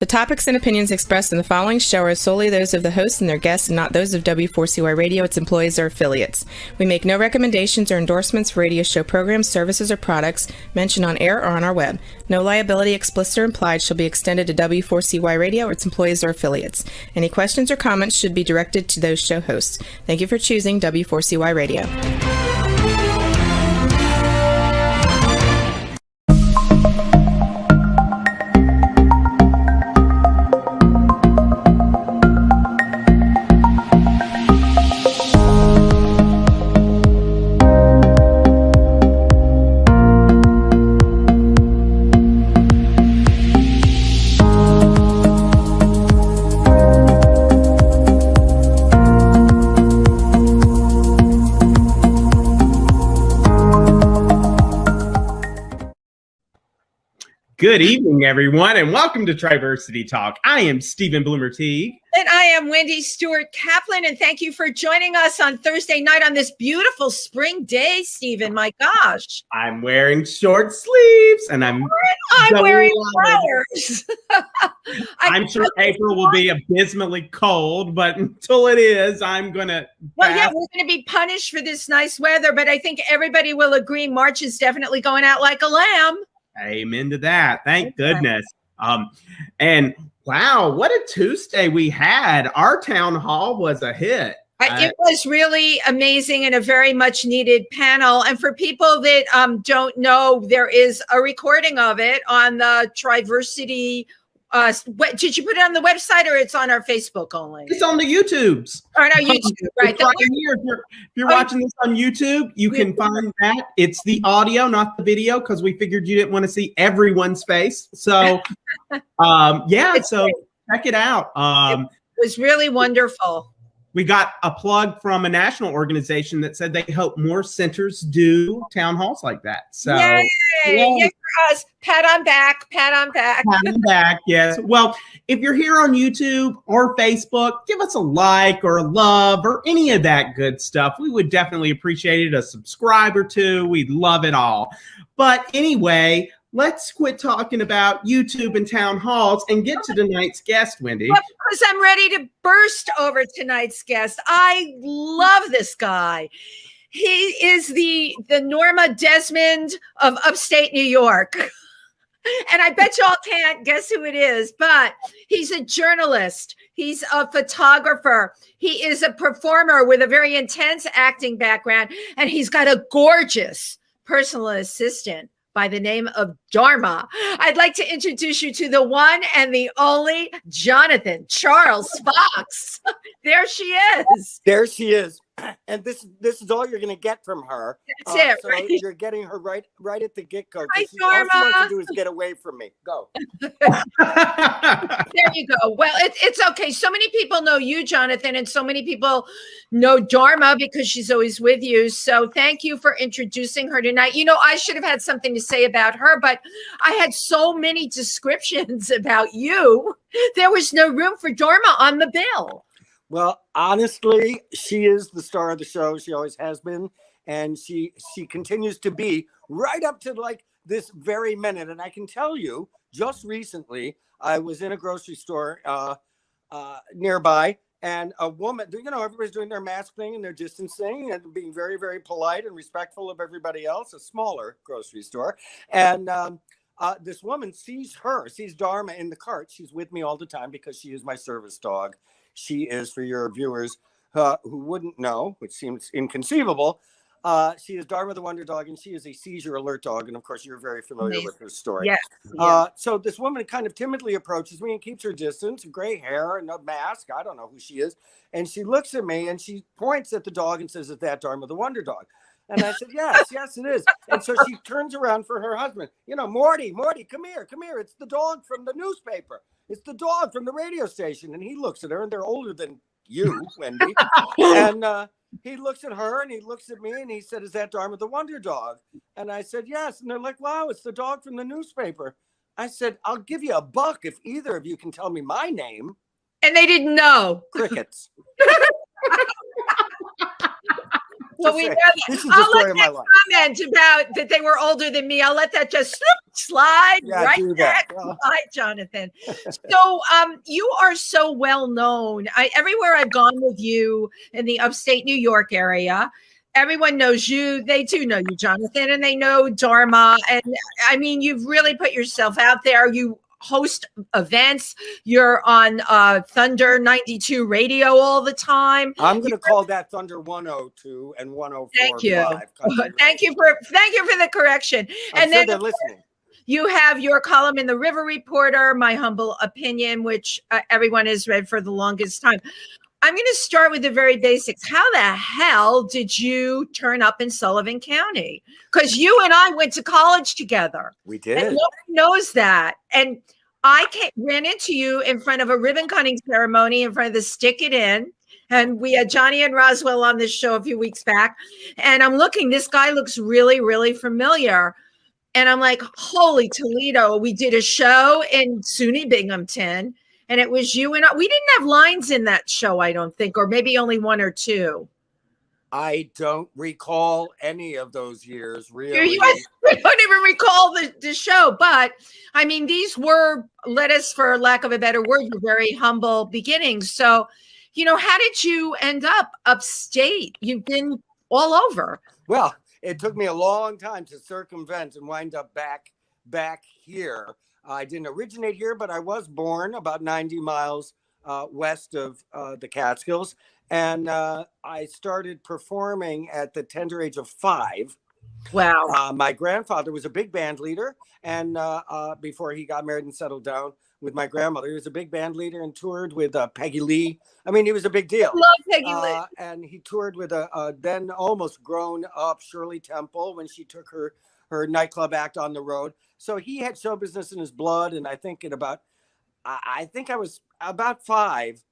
The topics and opinions expressed in the following show are solely those of the hosts and their guests and not those of W4CY Radio, its employees, or affiliates. We make no recommendations or endorsements for radio show programs, services, or products mentioned on air or on our web. No liability, explicit or implied, shall be extended to W4CY Radio or its employees or affiliates. Any questions or comments should be directed to those show hosts. Thank you for choosing W4CY Radio. Good evening, everyone, and welcome to TriVersity Talk. I am Stephen Bloomer Teague. And I am Wendy Stuart Kaplan, and thank you for joining us on Thursday night on this beautiful spring day, Stephen. My gosh. I'm wearing short sleeves, and I'm wearing flowers. I'm sure April will be abysmally cold, but until it is, I'm going to... Well, yeah, we're going to be punished for this nice weather, but I think everybody will agree March is definitely going out like a lamb. Amen to that. Thank goodness. And wow, what a Tuesday we had. Our town hall was a hit. It was really amazing and a very much needed panel. And for people that don't know, there is a recording of it on the TriVersity. Did you put it on the website or it's on our Facebook only? It's on the YouTubes. Or no, YouTube, right? Here. If you're watching this on YouTube, you can find that. It's the audio, not the video, because we figured you didn't want to see everyone's face. So, check it out. It was really wonderful. We got a plug from a national organization that said they hope more centers do town halls like that. So, yay for us. Pat on back. Pat on back, yes. Well, if you're here on YouTube or Facebook, give us a like or a love or any of that good stuff. We would definitely appreciate it. A subscribe or two. We'd love it all. But anyway, let's quit talking about YouTube and town halls and get to tonight's guest, Wendy. Well, because I'm ready to burst over tonight's guest. I love this guy. He is the Norma Desmond of upstate New York. And I bet y'all can't guess who it is, but he's a journalist. He's a photographer. He is a performer with a very intense acting background. And he's got a gorgeous personal assistant by the name of Dharma. I'd like to introduce you to the one and the only Jonathan Charles Fox. There she is. There she is. And this is all you're going to get from her. That's it, so right? You're getting her right at the get-go. Hi, All she Dharma. wants to do is get away from me. Go. There you go. Well, it's okay. So many people know you, Jonathan, and so many people know Dharma because she's always with you. So thank you for introducing her tonight. You know, I should have had something to say about her, but I had so many descriptions about you. There was no room for Dharma on the bill. Well, honestly, she is the star of the show. She always has been. And she continues to be right up to like this very minute. And I can tell you, just recently, I was in a grocery store nearby, and a woman, you know, everybody's doing their mask thing and their distancing and being very, very polite and respectful of everybody else, a smaller grocery store. And this woman sees Dharma in the cart. She's with me all the time because she is my service dog. She is, for your viewers who wouldn't know, which seems inconceivable, she is Dharma the Wonder Dog, and she is a seizure alert dog. And of course, you're very familiar with her story. Yes. So this woman kind of timidly approaches me and keeps her distance, gray hair and a mask. I don't know who she is. And she looks at me and she points at the dog and says, "Is that Dharma the Wonder Dog?" And I said, yes, it is. And so she turns around for her husband. You know, Morty, come here. It's the dog from the newspaper. It's the dog from the radio station. And he looks at her, and they're older than you, Wendy. And he looks at her and he looks at me and he said, "Is that Dharma the Wonder Dog?" And I said, yes. And they're like, "Wow, it's the dog from the newspaper." I said, "I'll give you $1 if either of you can tell me my name." And they didn't know. Crickets. Well, we know that. This is the I'll story let of my that life. comment about that they were older than me. I'll let that just slide Yeah, right do back. that. Well, Hi, Jonathan. So, you are so well known. Everywhere I've gone with you in the upstate New York area, everyone knows you. They do know you, Jonathan, and they know Dharma. And I mean, you've really put yourself out there. You host events. You're on Thunder 92 radio all the time. I'm going to call that Thunder 102 and 104.5. Thank you. Country Thank you radio. for the correction. I'm And sure then they're listening. you have your column in the River Reporter, My Humble Opinion, which everyone has read for the longest time. I'm going to start with the very basics. How the hell did you turn up in Sullivan County? Because you and I went to college together. We And did. nobody knows that. And I ran into you in front of a ribbon cutting ceremony in front of the Stick It In. And we had Johnny and Roswell on this show a few weeks back. And I'm looking, this guy looks really, really familiar. And I'm like, holy Toledo. We did a show in SUNY Binghamton. And it was you and I. We didn't have lines in that show, I don't think, or maybe only one or two. I don't recall any of those years, really. I don't even recall the show, but I mean, these were, let us, for lack of a better word, very humble beginnings. So, how did you end up upstate? You've been all over. Well, it took me a long time to circumvent and wind up back here. I didn't originate here, but I was born about 90 miles west of the Catskills. And I started performing at the tender age of 5. Wow. My grandfather was a big band leader. And before he got married and settled down with my grandmother, he was a big band leader and toured with Peggy Lee. I mean, he was a big deal. I love Peggy Lee. And he toured with a then almost grown up Shirley Temple when she took her nightclub act on the road. So he had show business in his blood. And I think I was about 5.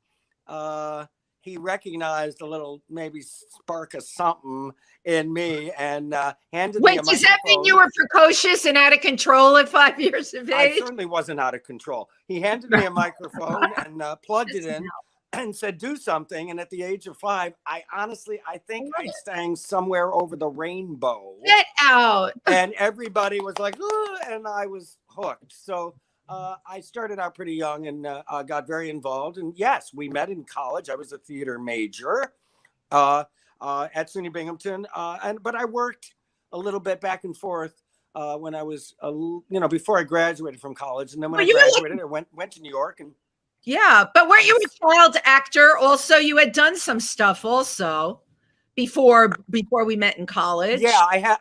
He recognized a little maybe spark of something in me and handed me a microphone. Wait, does that mean you were precocious and out of control at 5 years of age? I certainly wasn't out of control. He handed me a microphone and plugged it in and said, do something. And at the age of 5, I think I sang Somewhere Over the Rainbow. Get out. And everybody was like, oh, and I was hooked. So I started out pretty young and got very involved. And yes, we met in college. I was a theater major at SUNY Binghamton. But I worked a little bit back and forth when I was, before I graduated from college. And then when I graduated, I went to New York. And yeah, but weren't you a child actor? Also, you had done some stuff also before we met in college. Yeah, I had.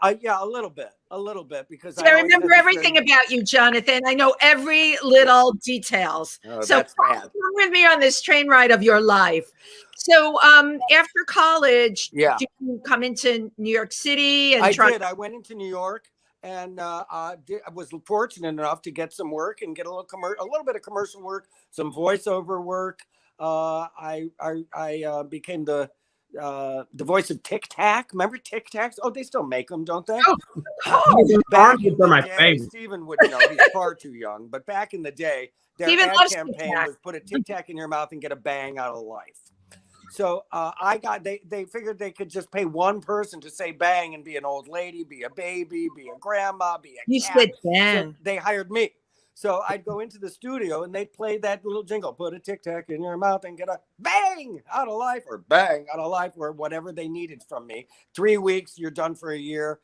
A little bit because so I remember everything about you, Jonathan. I know every little details. So come with me on this train ride of your life. So after college, did you come into New York City? And I did. I went into New York and I was fortunate enough to get some work and get a little bit of commercial work, some voiceover work. I became the voice of Tic Tac. Remember Tic Tacs? Oh, they still make them, don't they? Back in the day, Stephen wouldn't know. He's far too young. But back in the day, their ad campaign was put a Tic Tac in your mouth and get a bang out of life. So they figured they could just pay one person to say bang and be an old lady, be a baby, be a grandma, be a you cat. said bang. So they hired me. So I'd go into the studio and they'd play that little jingle, put a Tic Tac in your mouth and get a bang out of life or bang out of life or whatever they needed from me. 3 weeks, you're done for a year,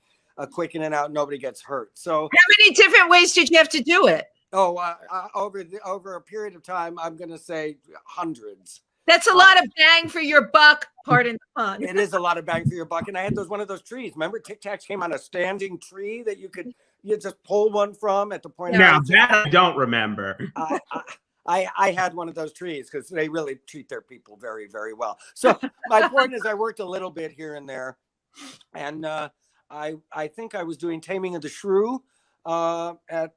quick in and out, nobody gets hurt. So how many different ways did you have to do it? Oh, over a period of time, I'm going to say hundreds. That's a lot of bang for your buck. Pardon the pun. It is a lot of bang for your buck. And I had one of those trees. Remember, Tic Tacs came on a standing tree that you just pull one from at the point. Now that I don't remember. I had one of those trees because they really treat their people very, very well. So my point is I worked a little bit here and there. And I think I was doing Taming of the Shrew at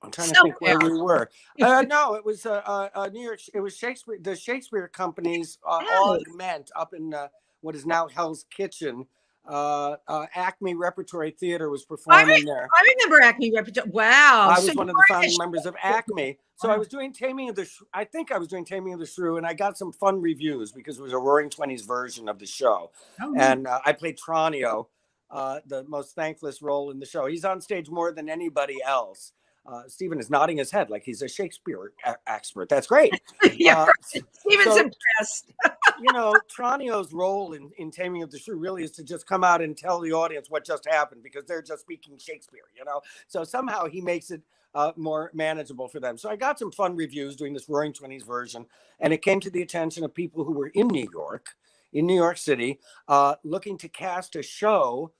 I'm trying to think where we were. No, it was New York. It was Shakespeare. The Shakespeare companies all met up in what is now Hell's Kitchen Acme Repertory Theater was performing there. I remember Acme Repertory. Wow. I was one of the founding members of Acme. So I was doing Taming of the Shrew. I think I was doing Taming of the Shrew, and I got some fun reviews because it was a Roaring Twenties version of the show. And I played Tranio, the most thankless role in the show. He's on stage more than anybody else. Stephen is nodding his head like he's a Shakespeare expert. That's great. Yeah, Stephen's impressed. Tranio's role in Taming of the Shrew really is to just come out and tell the audience what just happened because they're just speaking Shakespeare, So somehow he makes it more manageable for them. So I got some fun reviews doing this Roaring Twenties version, and it came to the attention of people who were in New York City, looking to cast a show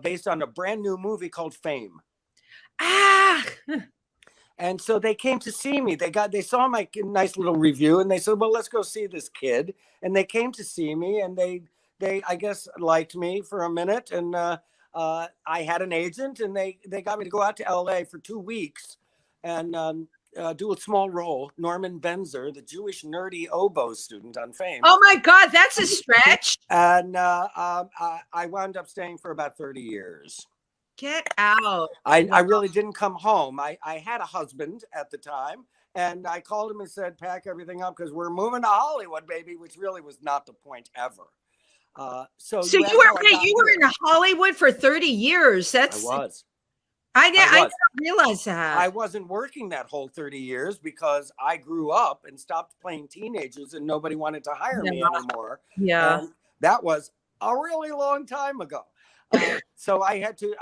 based on a brand new movie called Fame. And so they came to see me. They saw my nice little review, and they said, well, let's go see this kid. And they came to see me, and they I guess liked me for a minute. And I had an agent, and they got me to go out to LA for 2 weeks and do a small role. Norman Benzer, the Jewish nerdy oboe student on Fame. Oh my God, that's a stretch. And I wound up staying for about 30 years. Get out. I really didn't come home. I had a husband at the time, and I called him and said, pack everything up because we're moving to Hollywood, baby, which really was not the point ever. So you were in Hollywood for 30 years. I didn't realize that. I wasn't working that whole 30 years because I grew up and stopped playing teenagers and nobody wanted to hire me anymore. Yeah. And that was a really long time ago. So I had to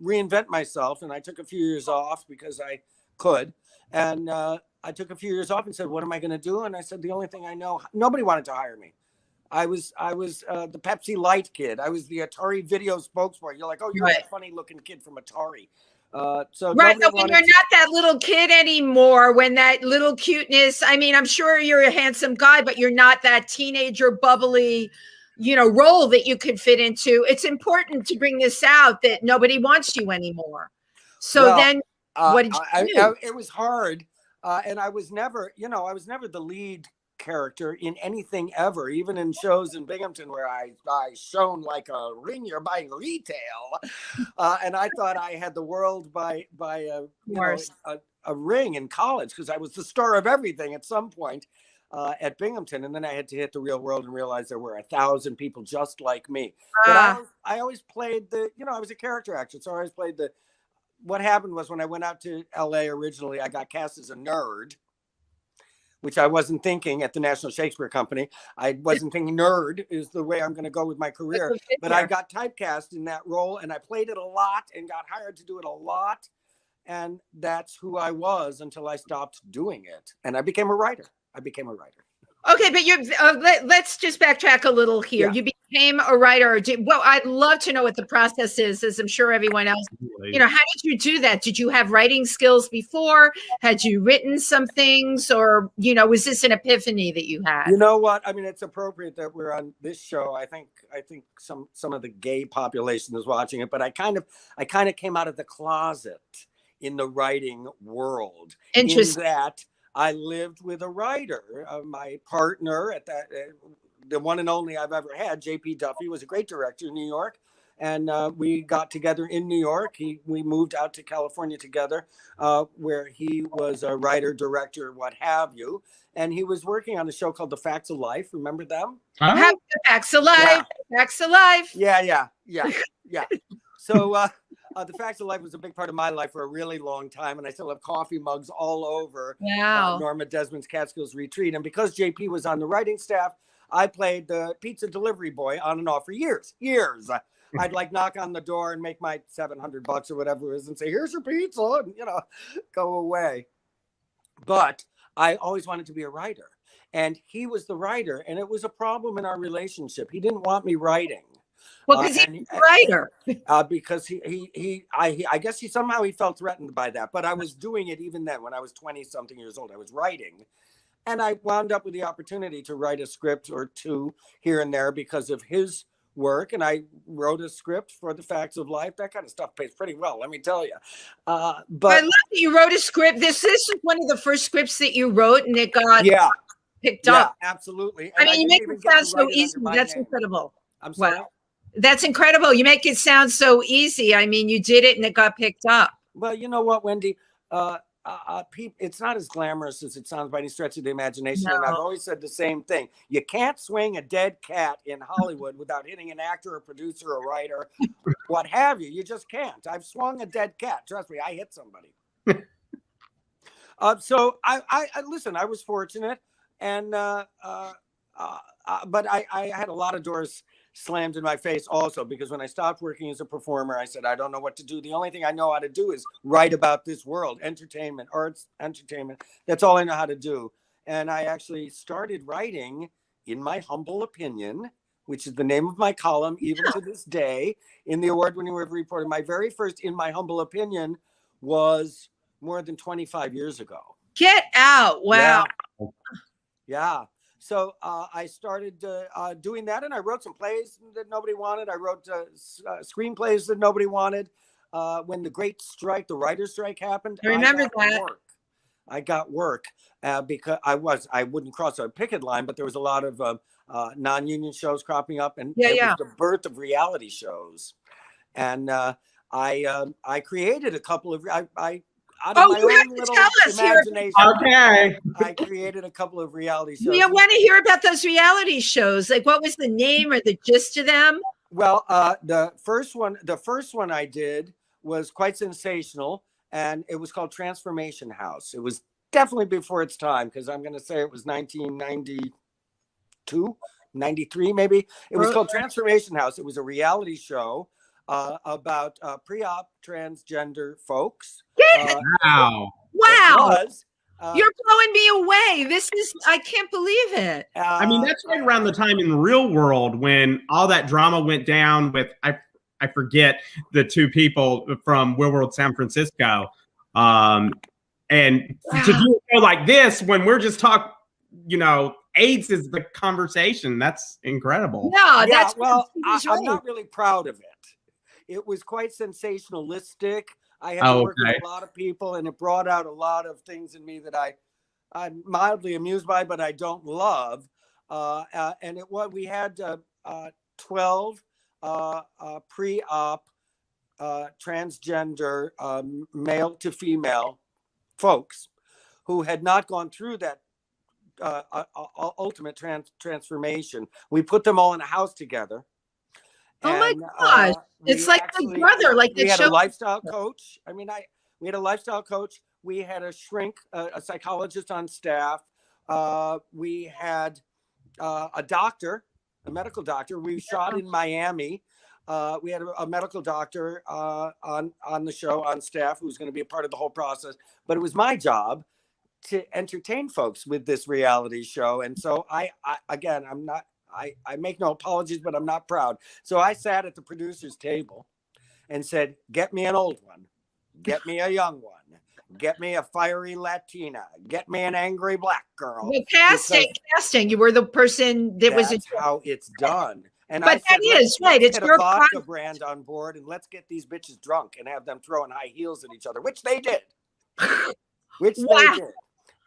reinvent myself, and I took a few years off because I could. And I took a few years off and said, what am I going to do? And I said, the only thing I know, nobody wanted to hire me. I was the Pepsi Light kid. I was the Atari video spokesperson. You're like, oh, you're that funny looking kid from Atari. So right, but when you're not that little kid anymore, when that little cuteness, I mean, I'm sure you're a handsome guy, but you're not that teenager bubbly, role that you could fit into. It's important to bring this out that nobody wants you anymore. So then what did you do? It was hard. And I was never, the lead character in anything ever, even in shows in Binghamton where I shone like a ring you're buying retail. And I thought I had the world by a ring in college because I was the star of everything at some point. At Binghamton, and then I had to hit the real world and realize there were 1,000 people just like me. But I always played I was a character actor, so I always played what happened was when I went out to LA originally, I got cast as a nerd, which I wasn't thinking at the National Shakespeare Company. I wasn't thinking nerd is the way I'm going to go with my career, but I got typecast in that role, and I played it a lot and got hired to do it a lot, and that's who I was until I stopped doing it, and I became a writer. Okay, but let's just backtrack a little here. Yeah. You became a writer. Well, I'd love to know what the process is, as I'm sure everyone else. How did you do that? Did you have writing skills before? Had you written some things, or was this an epiphany that you had? You know what? I mean, it's appropriate that we're on this show. I think some of the gay population is watching it, but I kind of came out of the closet in the writing world. Interesting. In that I lived with a writer, my partner at that, the one and only I've ever had, J.P. Duffy, was a great director in New York. And we got together in New York. We moved out to California together, where he was a writer, director, what have you. And he was working on a show called The Facts of Life. Remember them? The Facts of Life. Yeah. Facts of Life. Yeah. So The Facts of Life was a big part of my life for a really long time, and I still have coffee mugs all over Norma Desmond's Catskills Retreat. And because JP was on the writing staff, I played the pizza delivery boy on and off for years. I'd knock on the door and make my $700 or whatever it is and say, here's your pizza, and go away. But I always wanted to be a writer, and he was the writer, and it was a problem in our relationship. He didn't want me writing. Well, because he's a writer. Because I guess he felt threatened by that. But I was doing it even then when I was 20-something years old. I was writing. And I wound up with the opportunity to write a script or two here and there because of his work. And I wrote a script for The Facts of Life. That kind of stuff pays pretty well, let me tell you. But I love that you wrote a script. This is one of the first scripts that you wrote, and it got picked up. Yeah, absolutely. And you make it sound so easy. That's incredible. I'm sorry? That's incredible. You make it sound so easy. I mean, you did it and it got picked up. Well, you know what, Wendy? It's not as glamorous as it sounds by any stretch of the imagination. No. And I've always said the same thing. You can't swing a dead cat in Hollywood without hitting an actor, a producer, a writer, what have you. You just can't. I've swung a dead cat. Trust me, I hit somebody. So I listen, I was fortunate, and but I had a lot of doors slammed in my face also, because when I stopped working as a performer, I said, I don't know what to do. The only thing I know how to do is write about this world, entertainment, arts, entertainment. That's all I know how to do. And I actually started writing, in my humble opinion, which is the name of my column, even to this day, in the award-winning River Reporter. My very first In My Humble Opinion was more than 25 years ago. Get out. Wow. Yeah. So I started doing that, and I wrote some plays that nobody wanted. I wrote screenplays that nobody wanted. When the great strike, the writer's strike happened, I remember that. I got work because I wouldn't cross a picket line, but there was a lot of non-union shows cropping up, and it was the birth of reality shows. And I created a couple of out of my own little imagination. Okay. I created a couple of reality shows. We want to hear about those reality shows. Like, what was the name or the gist of them? Well, the first one I did was quite sensational, and it was called Transformation House. It was definitely before its time, because I'm going to say it was 1992, 93 maybe. It was called Transformation House. It was a reality show about pre-op transgender folks. Wow. You're blowing me away. I can't believe it. I mean, that's right around the time in the real world when all that drama went down with, I forget the two people from Real World San Francisco. And to do a show like this, when we're just talking, AIDS is the conversation. That's incredible. Yeah, I'm not really proud of it. It was quite sensationalistic. I had to work with a lot of people, and it brought out a lot of things in me that I'm mildly amused by, but I don't love. And we had 12 pre-op transgender male to female folks who had not gone through that ultimate transformation. We put them all in a house together. Oh my gosh. It's like Big Brother, like the show. We had a lifestyle coach. We had a lifestyle coach. We had a shrink, a psychologist on staff. We had a doctor, a medical doctor. We shot in Miami. We had a medical doctor on the show, on staff, who was going to be a part of the whole process. But it was my job to entertain folks with this reality show. And so I make no apologies, but I'm not proud. So I sat at the producer's table and said, get me an old one, get me a young one, get me a fiery Latina, get me an angry black girl. Well, casting. You were the person that was. That's how it's done. And but I said, it's your a vodka brand on board, and let's get these bitches drunk and have them throwing high heels at each other, which they did. They did.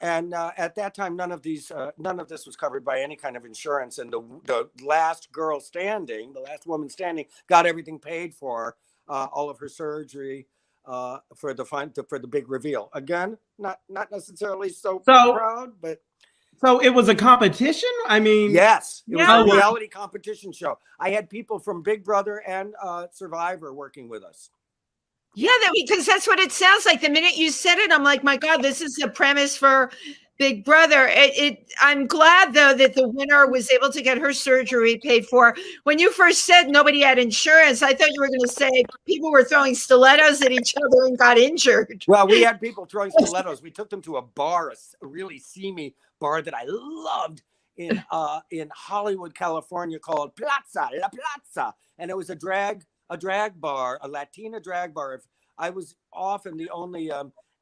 And at that time, none of this was covered by any kind of insurance. And the last girl standing, the last woman standing, got everything paid for, all of her surgery, for the big reveal. Again, not necessarily so proud, but. So it was a competition? I mean, yes, it was a reality competition show. I had people from Big Brother and Survivor working with us. Yeah, because that's what it sounds like. The minute you said it, I'm like, my God, this is a premise for Big Brother. I'm glad, though, that the winner was able to get her surgery paid for. When you first said nobody had insurance, I thought you were going to say people were throwing stilettos at each other and got injured. Well, we had people throwing stilettos. We took them to a bar, a really seamy bar that I loved in Hollywood, California, called La Plaza. And it was a drag bar, a Latina drag bar. If I was often the only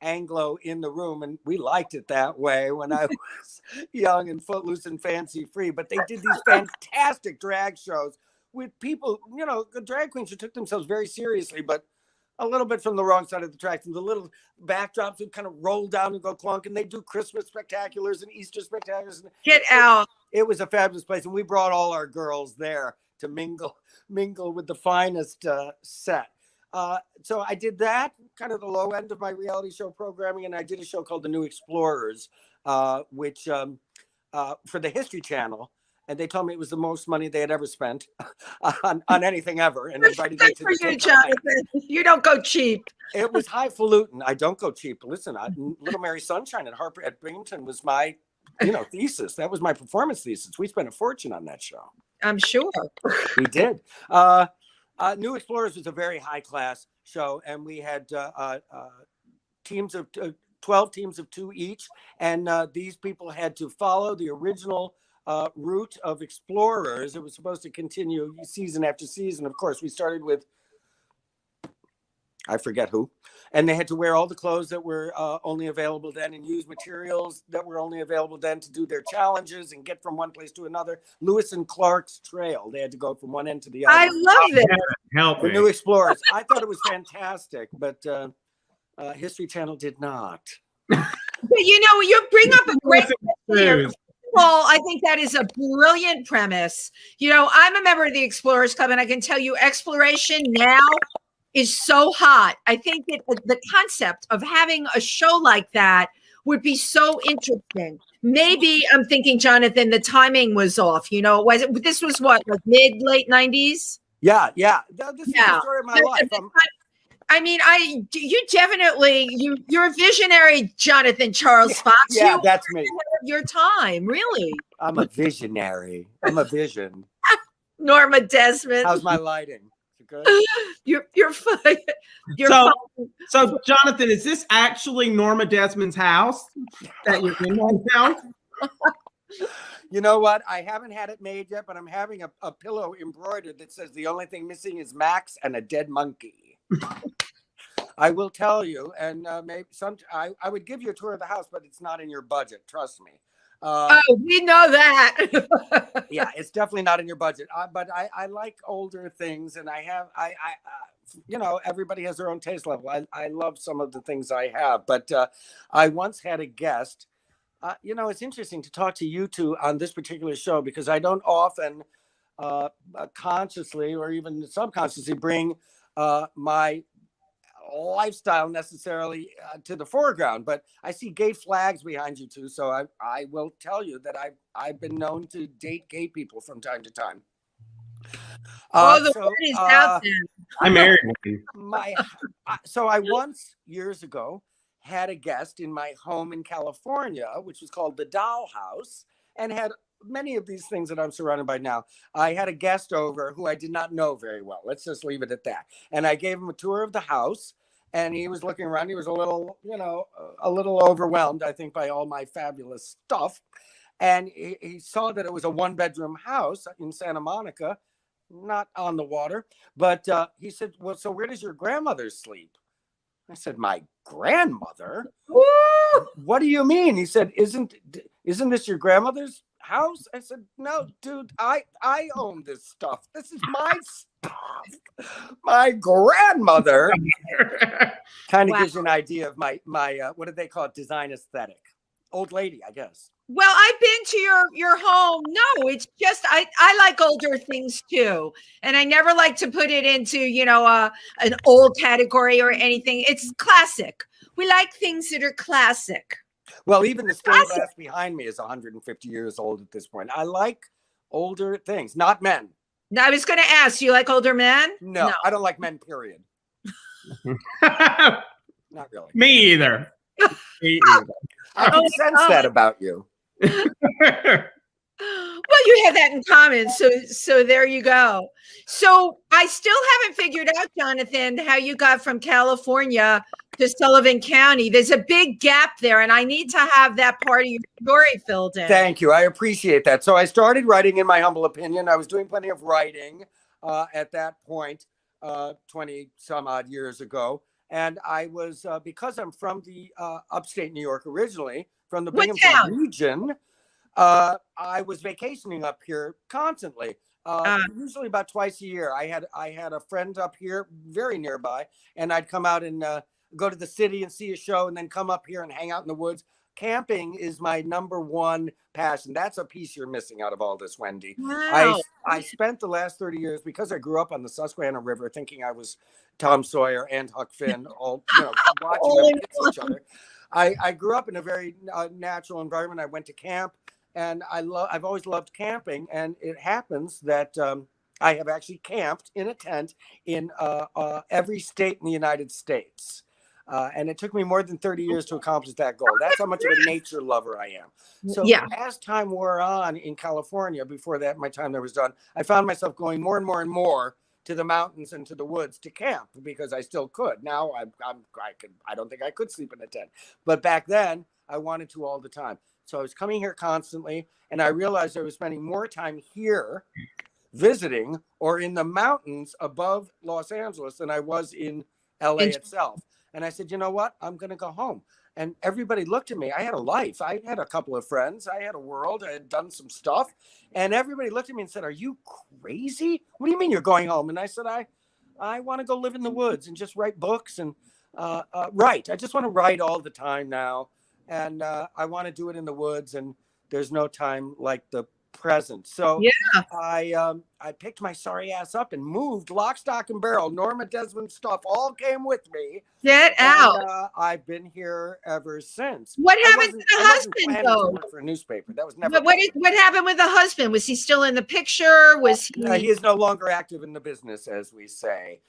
Anglo in the room, and we liked it that way when I was young and footloose and fancy free. But they did these fantastic drag shows with people, the drag queens who took themselves very seriously, but a little bit from the wrong side of the tracks. And the little backdrops would kind of roll down and go clunk, and they do Christmas spectaculars and Easter spectaculars. Get out. It was a fabulous place, and we brought all our girls there to mingle with the finest set. So I did that, kind of the low end of my reality show programming, and I did a show called The New Explorers, which for the History Channel, and they told me it was the most money they had ever spent on anything ever, and invited me to For the you, take Jonathan. You don't go cheap. It was highfalutin. I don't go cheap. Listen, Little Mary Sunshine at Binghamton was my, thesis. That was my performance thesis. We spent a fortune on that show. I'm sure. We did. New Explorers was a very high class show, and we had teams of 12 teams of 2 each, and these people had to follow the original route of explorers. It was supposed to continue season after season. Of course, we started with I forget who, and they had to wear all the clothes that were only available then, and use materials that were only available then to do their challenges and get from one place to another. Lewis and Clark's Trail. They had to go from one end to the other. I love it. Help The me. New Explorers. I thought it was fantastic, but History Channel did not. But you bring up a great question. Well, I think that is a brilliant premise. I'm a member of the Explorers Club, and I can tell you exploration now is so hot. I think that the concept of having a show like that would be so interesting. Maybe I'm thinking, Jonathan, the timing was off. This was what, like late 90s? Yeah. This is the story of my life. I mean, you definitely, you're a visionary, Jonathan Charles Fox. Yeah, that's me. Your time, really. I'm a visionary. I'm a vision. Norma Desmond. How's my lighting? Good. You're fine. So Jonathan, is this actually Norma Desmond's house that you're in right now? You know what? I haven't had it made yet, but I'm having a pillow embroidered that says the only thing missing is Max and a dead monkey. I will tell you, and maybe I would give you a tour of the house, but it's not in your budget. Trust me. We know that. Yeah, it's definitely not in your budget. But I like older things, and everybody has their own taste level. I love some of the things I have, but I once had a guest. It's interesting to talk to you two on this particular show, because I don't often consciously or even subconsciously bring my lifestyle necessarily to the foreground, but I see gay flags behind you two, so I will tell you that I've been known to date gay people from time to time. The word is out there. I married him. So I once, years ago, had a guest in my home in California, which was called the Dollhouse, and had many of these things that I'm surrounded by now. I had a guest over who I did not know very well. Let's just leave it at that. And I gave him a tour of the house, and he was looking around. He was a little overwhelmed, I think, by all my fabulous stuff. And he saw that it was a 1-bedroom house in Santa Monica, not on the water. But he said, well, so where does your grandmother sleep? I said, my grandmother? Woo! What do you mean? He said, isn't this your grandmother's house? I said, no, dude, I own this stuff. This is my stuff. My grandmother kind of gives you an idea of my what do they call it? Design aesthetic. Old lady, I guess. Well, I've been to your home. No, it's just I like older things too, and I never like to put it into an old category or anything. It's classic. We like things that are classic. Well, even the stained glass behind me is 150 years old at this point. I like older things, not men. Now, I was going to ask, you like older men? No, I don't like men, period. Not really. Me either. Me either. I can sense that about you. Well, you have that in common. So there you go. So I still haven't figured out, Jonathan, how you got from California to Sullivan County. There's a big gap there, and I need to have that part of your story filled in. Thank you. I appreciate that. So I started writing, in my humble opinion. I was doing plenty of writing at that point, 20 some odd years ago. And I was, because I'm from the upstate New York originally, from the Binghamton region, I was vacationing up here constantly, usually about twice a year. I had a friend up here very nearby, and I'd come out and go to the city and see a show, and then come up here and hang out in the woods. camping is my number one passion. That's a piece you're missing out of all this, Wendy. Wow. I spent the last 30 years, because I grew up on the Susquehanna River, thinking I was Tom Sawyer and Huck Finn, all watching them kiss each other. I grew up in a very natural environment. I went to camp, and I've always loved camping. And it happens that I have actually camped in a tent in every state in the United States. And it took me more than 30 years to accomplish that goal. That's how much of a nature lover I am. So as time wore on in California, before that, my time there was done, I found myself going more and more and more to the mountains and to the woods to camp, because I still could. Now I don't think I could sleep in a tent. But back then I wanted to all the time. So I was coming here constantly, and I realized I was spending more time here visiting or in the mountains above Los Angeles than I was in LA itself. And I said, you know what? I'm going to go home. And everybody looked at me. I had a life. I had a couple of friends. I had a world. I had done some stuff. And everybody looked at me and said, are you crazy? What do you mean you're going home? And I said, I want to go live in the woods and just write books and write. I just want to write all the time now. And I want to do it in the woods. And there's no time like the present. So I picked my sorry ass up and moved lock, stock, and barrel. Norma Desmond stuff all came with me. Get out. I've been here ever since. What happened to the husband, though? To work for a newspaper. That was never. But what happened with the husband? Was he still in the picture? Was he? He is no longer active in the business, as we say.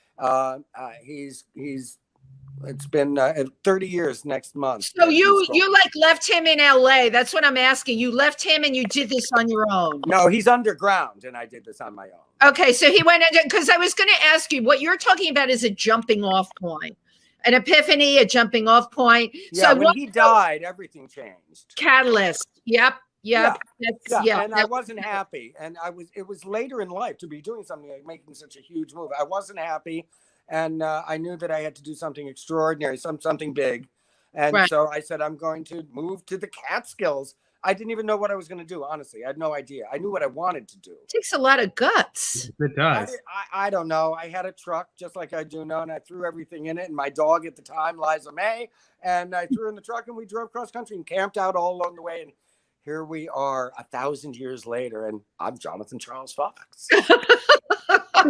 It's been 30 years next month. So you like left him in LA. That's what I'm asking. You left him and you did this on your own. No, he's underground, and I did this on my own. Okay, so he went into, because I was going to ask you, what you're talking about is a jumping off point, an epiphany, a jumping off point. Yeah, so when he died, everything changed. Catalyst. Yep. Yeah. And I wasn't happy. And it was later in life to be doing something like making such a huge move. I wasn't happy. And I knew that I had to do something extraordinary, something big. And so I said, I'm going to move to the Catskills. I didn't even know what I was going to do, honestly. I had no idea. I knew what I wanted to do. It takes a lot of guts. It does. I don't know. I had a truck just like I do now, and I threw everything in it. And my dog at the time, Liza May, and I threw in the truck, and we drove cross country and camped out all along the way. And here we are 1,000 years later, and I'm Jonathan Charles Fox. And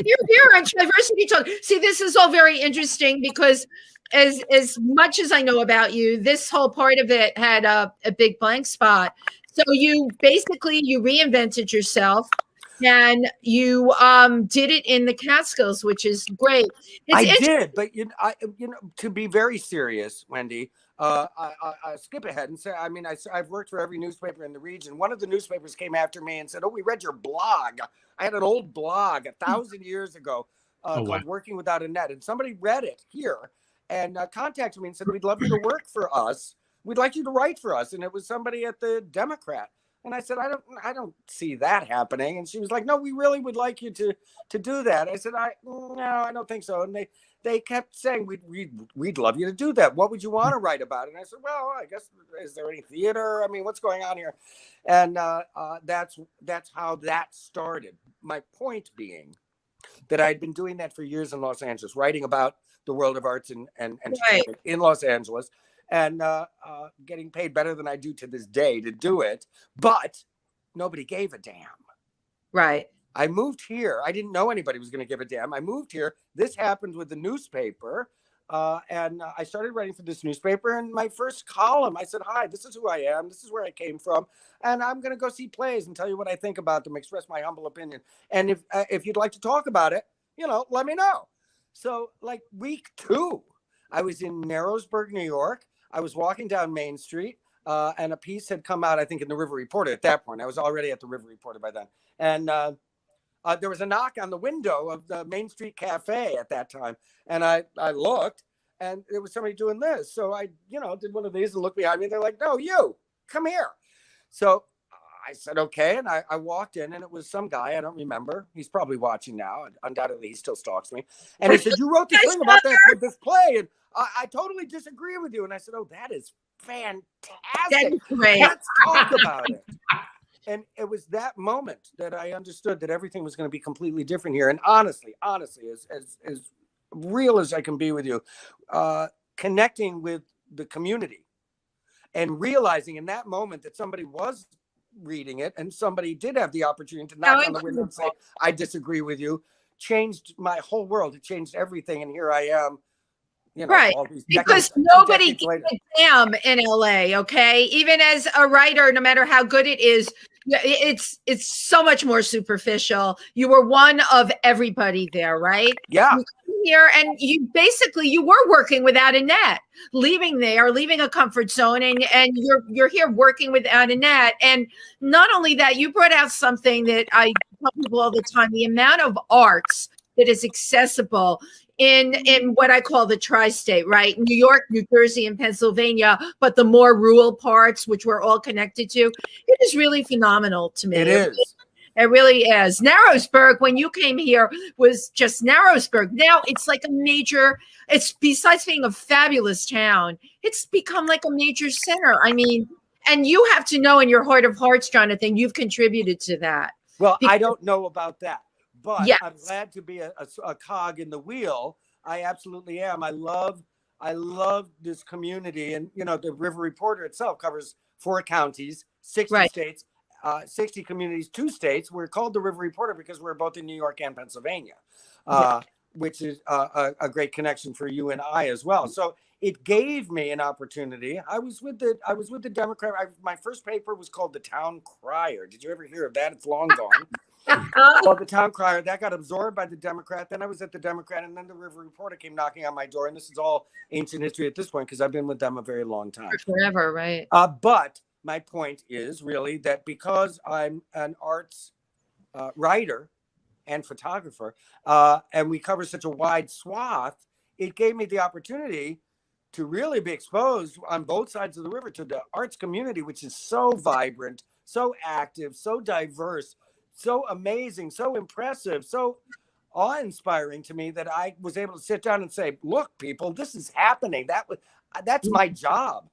you're here on TriVersity Talk. See, this is all very interesting because as much as I know about you, this whole part of it had a big blank spot. So you reinvented yourself, and you did it in the Catskills, which is great. I did, but to be very serious, Wendy, I skip ahead and say, I've worked for every newspaper in the region. One of the newspapers came after me and said, "Oh, we read your blog." I had an old blog 1,000 years ago called "Working Without a Net," and somebody read it here and contacted me and said, "We'd love you to work for us. We'd like you to write for us." And it was somebody at the Democrat. And I said, I don't see that happening. And she was like, "No, we really would like you to do that." I said, no, I don't think so. And they kept saying, we'd love you to do that. What would you want to write about? And I said, well, I guess, is there any theater? I mean, what's going on here? And that's how that started. My point being that I'd been doing that for years in Los Angeles, writing about the world of arts and entertainment in Los Angeles. And getting paid better than I do to this day to do it, but nobody gave a damn. Right. I moved here. I didn't know anybody was going to give a damn. I moved here. This happened with the newspaper, and I started writing for this newspaper. And my first column, I said, "Hi, this is who I am. This is where I came from, and I'm going to go see plays and tell you what I think about them, express my humble opinion. And if you'd like to talk about it, let me know." So, like week 2, I was in Narrowsburg, New York. I was walking down Main Street, and a piece had come out, I think, in the River Reporter at that point. I was already at the River Reporter by then. And there was a knock on the window of the Main Street Cafe at that time. And I looked, and there was somebody doing this. So I, did one of these and looked behind me. They're like, "No, you, come here." So I said, okay. And I walked in, and it was some guy. I don't remember. He's probably watching now. Undoubtedly, he still stalks me. And he said, "You wrote this thing about this play. And I totally disagree with you." And I said, "Oh, that is fantastic. That's great. Let's talk about it." And it was that moment that I understood that everything was going to be completely different here. And honestly, as real as I can be with you, connecting with the community and realizing in that moment that somebody was reading it and somebody did have the opportunity to knock on the window and say, I disagree with you, changed my whole world. It changed everything. And here I am, you know, right. all these Because decades, nobody decades later. gives a damn in LA, okay? Even as a writer, no matter how good it is, it's so much more superficial. You were one of everybody there, right? Yeah. You come here and you were working without a net, leaving a comfort zone, and you're here working without a net. And not only that, you brought out something that I tell people all the time: the amount of arts that is accessible in what I call the tri-state, right? New York, New Jersey, and Pennsylvania, but the more rural parts, which we're all connected to, it is really phenomenal to me. It is. It really is. Narrowsburg, when you came here, was just Narrowsburg. Now it's like a major, it's besides being a fabulous town, it's become like a major center. I mean, and you have to know in your heart of hearts, Jonathan, you've contributed to that. Well, I don't know about that. But yes. I'm glad to be a cog in the wheel. I absolutely am. I love this community. And, you know, the River Reporter itself covers 4 counties, 60 right. states, 60 communities, 2 states. We're called the River Reporter because we're both in New York and Pennsylvania, which is a great connection for you and I as well. So it gave me an opportunity. I was with the Democrat. My first paper was called The Town Crier. Did you ever hear of that? It's long gone. Well, the Town Crier, that got absorbed by the Democrat. Then I was at the Democrat, and then the River Reporter came knocking on my door. And this is all ancient history at this point because I've been with them a very long time. Forever, right? But my point is really that because I'm an arts writer and photographer, and we cover such a wide swath, it gave me the opportunity to really be exposed on both sides of the river to the arts community, which is so vibrant, so active, so diverse, so amazing, so impressive, so awe-inspiring to me that I was able to sit down and say, look, people, this is happening. That's my job,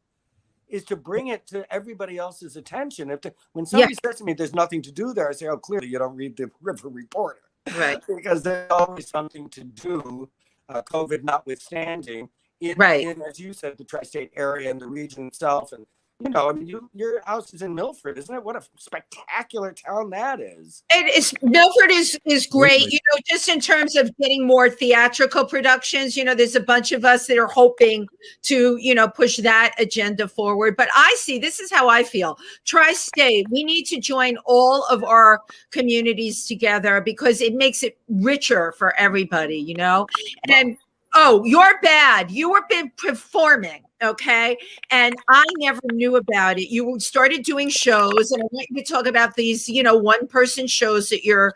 is to bring it to everybody else's attention. When somebody says to me, there's nothing to do there, I say, oh, clearly you don't read the River Reporter. Right. Because there's always something to do, COVID notwithstanding, in, as you said, the tri-state area and the region itself. And you know, I mean, your house is in Milford, isn't it? What a spectacular town that is. It is. Milford is great. You know, just in terms of getting more theatrical productions, you know, there's a bunch of us that are hoping to, you know, push that agenda forward. But I see, this is how I feel. Tri-state, we need to join all of our communities together because it makes it richer for everybody, you know? And, oh, you're bad. You were been performing. Okay. And I never knew about it. You started doing shows, and I want you to talk about these, you know, 1-person shows that you're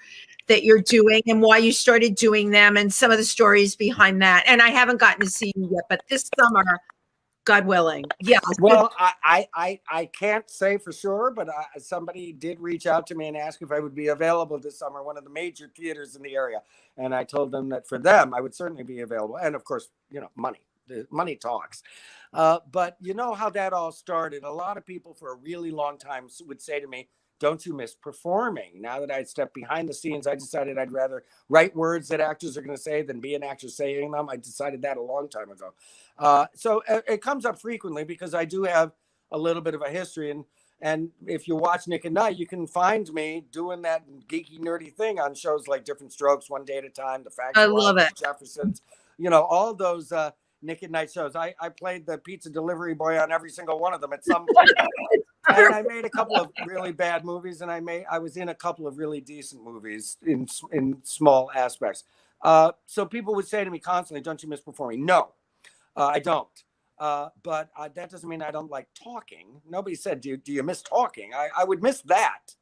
doing and why you started doing them and some of the stories behind that. And I haven't gotten to see you yet, but this summer, God willing. Yeah. Well, I can't say for sure, but somebody did reach out to me and ask if I would be available this summer, one of the major theaters in the area. And I told them that for them, I would certainly be available. And of course, you know, money talks. But you know how that all started. A lot of people for a really long time would say to me, don't you miss performing? Now that I'd stepped behind the scenes, I decided I'd rather write words that actors are going to say than be an actor saying them. I decided that a long time ago. So it comes up frequently because I do have a little bit of a history. And if you watch Nick at Night, you can find me doing that geeky, nerdy thing on shows like Different Strokes, One Day at a Time, The Facts. I love it. Jeffersons, you know, all those Nick at Night shows. I played the pizza delivery boy on every single one of them at some point. And I made a couple of really bad movies, and I was in a couple of really decent movies in small aspects. So people would say to me constantly, don't you miss performing? No, I don't. But that doesn't mean I don't like talking. Nobody said, do you miss talking? I would miss that.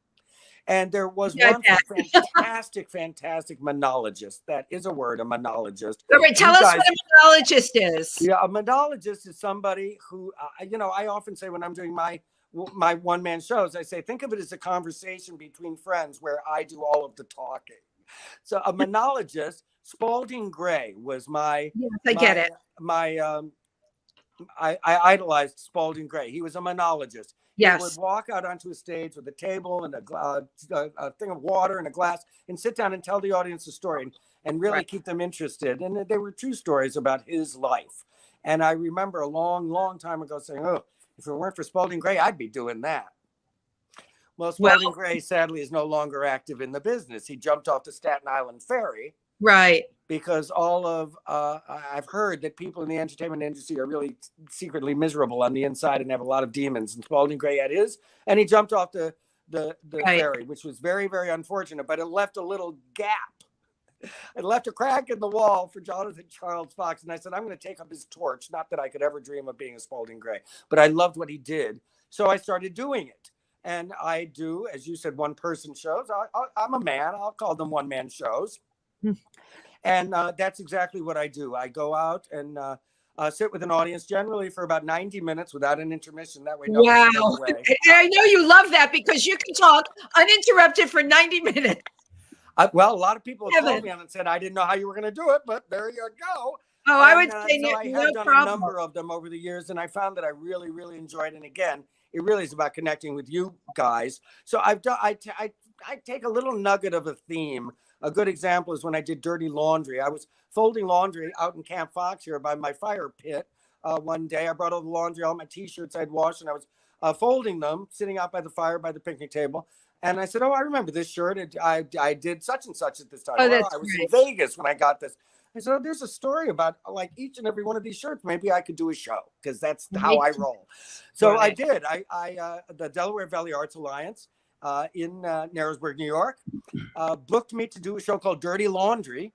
And there was one fantastic monologist. That is a word, a monologist. All right, tell us what a monologist is. Yeah, a monologist is somebody who, you know, I often say when I'm doing my one-man shows, I say, think of it as a conversation between friends where I do all of the talking. So a monologist, Spalding Gray was my... Yes, I get it. I idolized Spalding Gray. He was a monologist. Yes. He would walk out onto a stage with a table and a thing of water and a glass and sit down and tell the audience a story and really keep them interested. And they were true stories about his life. And I remember a long, long time ago saying, oh, If it weren't for Spalding Gray, I'd be doing that. Well, Spalding Gray sadly is no longer active in the business. He jumped off the Staten Island ferry. Right. Because I've heard that people in the entertainment industry are really secretly miserable on the inside and have a lot of demons. And Spalding Gray had his, and he jumped off the ferry, which was very, very unfortunate. But it left a little gap. It left a crack in the wall for Jonathan Charles Fox. And I said, I'm going to take up his torch. Not that I could ever dream of being a Spalding Gray, but I loved what he did. So I started doing it. And I do, as you said, one-person shows. I'm a man. I'll call them one-man shows. And that's exactly what I do. I go out and sit with an audience generally for about 90 minutes without an intermission. That way, wow. I know you love that because you can talk uninterrupted for 90 minutes. Well, a lot of people have told me and said, I didn't know how you were going to do it, but there you go. Oh, I would say so I have done a number of them over the years, and I found that I really, really enjoyed it. And again, it really is about connecting with you guys. So I take a little nugget of a theme. A good example is when I did Dirty Laundry. I was folding laundry out in Camp Fox here by my fire pit one day. I brought all the laundry, all my T-shirts I'd washed, and I was folding them, sitting out by the fire by the picnic table. And I said, oh, I remember this shirt. I did such and such at this time. Oh, I was in Vegas when I got this. I said, oh, there's a story about like each and every one of these shirts. Maybe I could do a show because that's how I roll. So I did. The Delaware Valley Arts Alliance in Narrowsburg, New York, booked me to do a show called Dirty Laundry.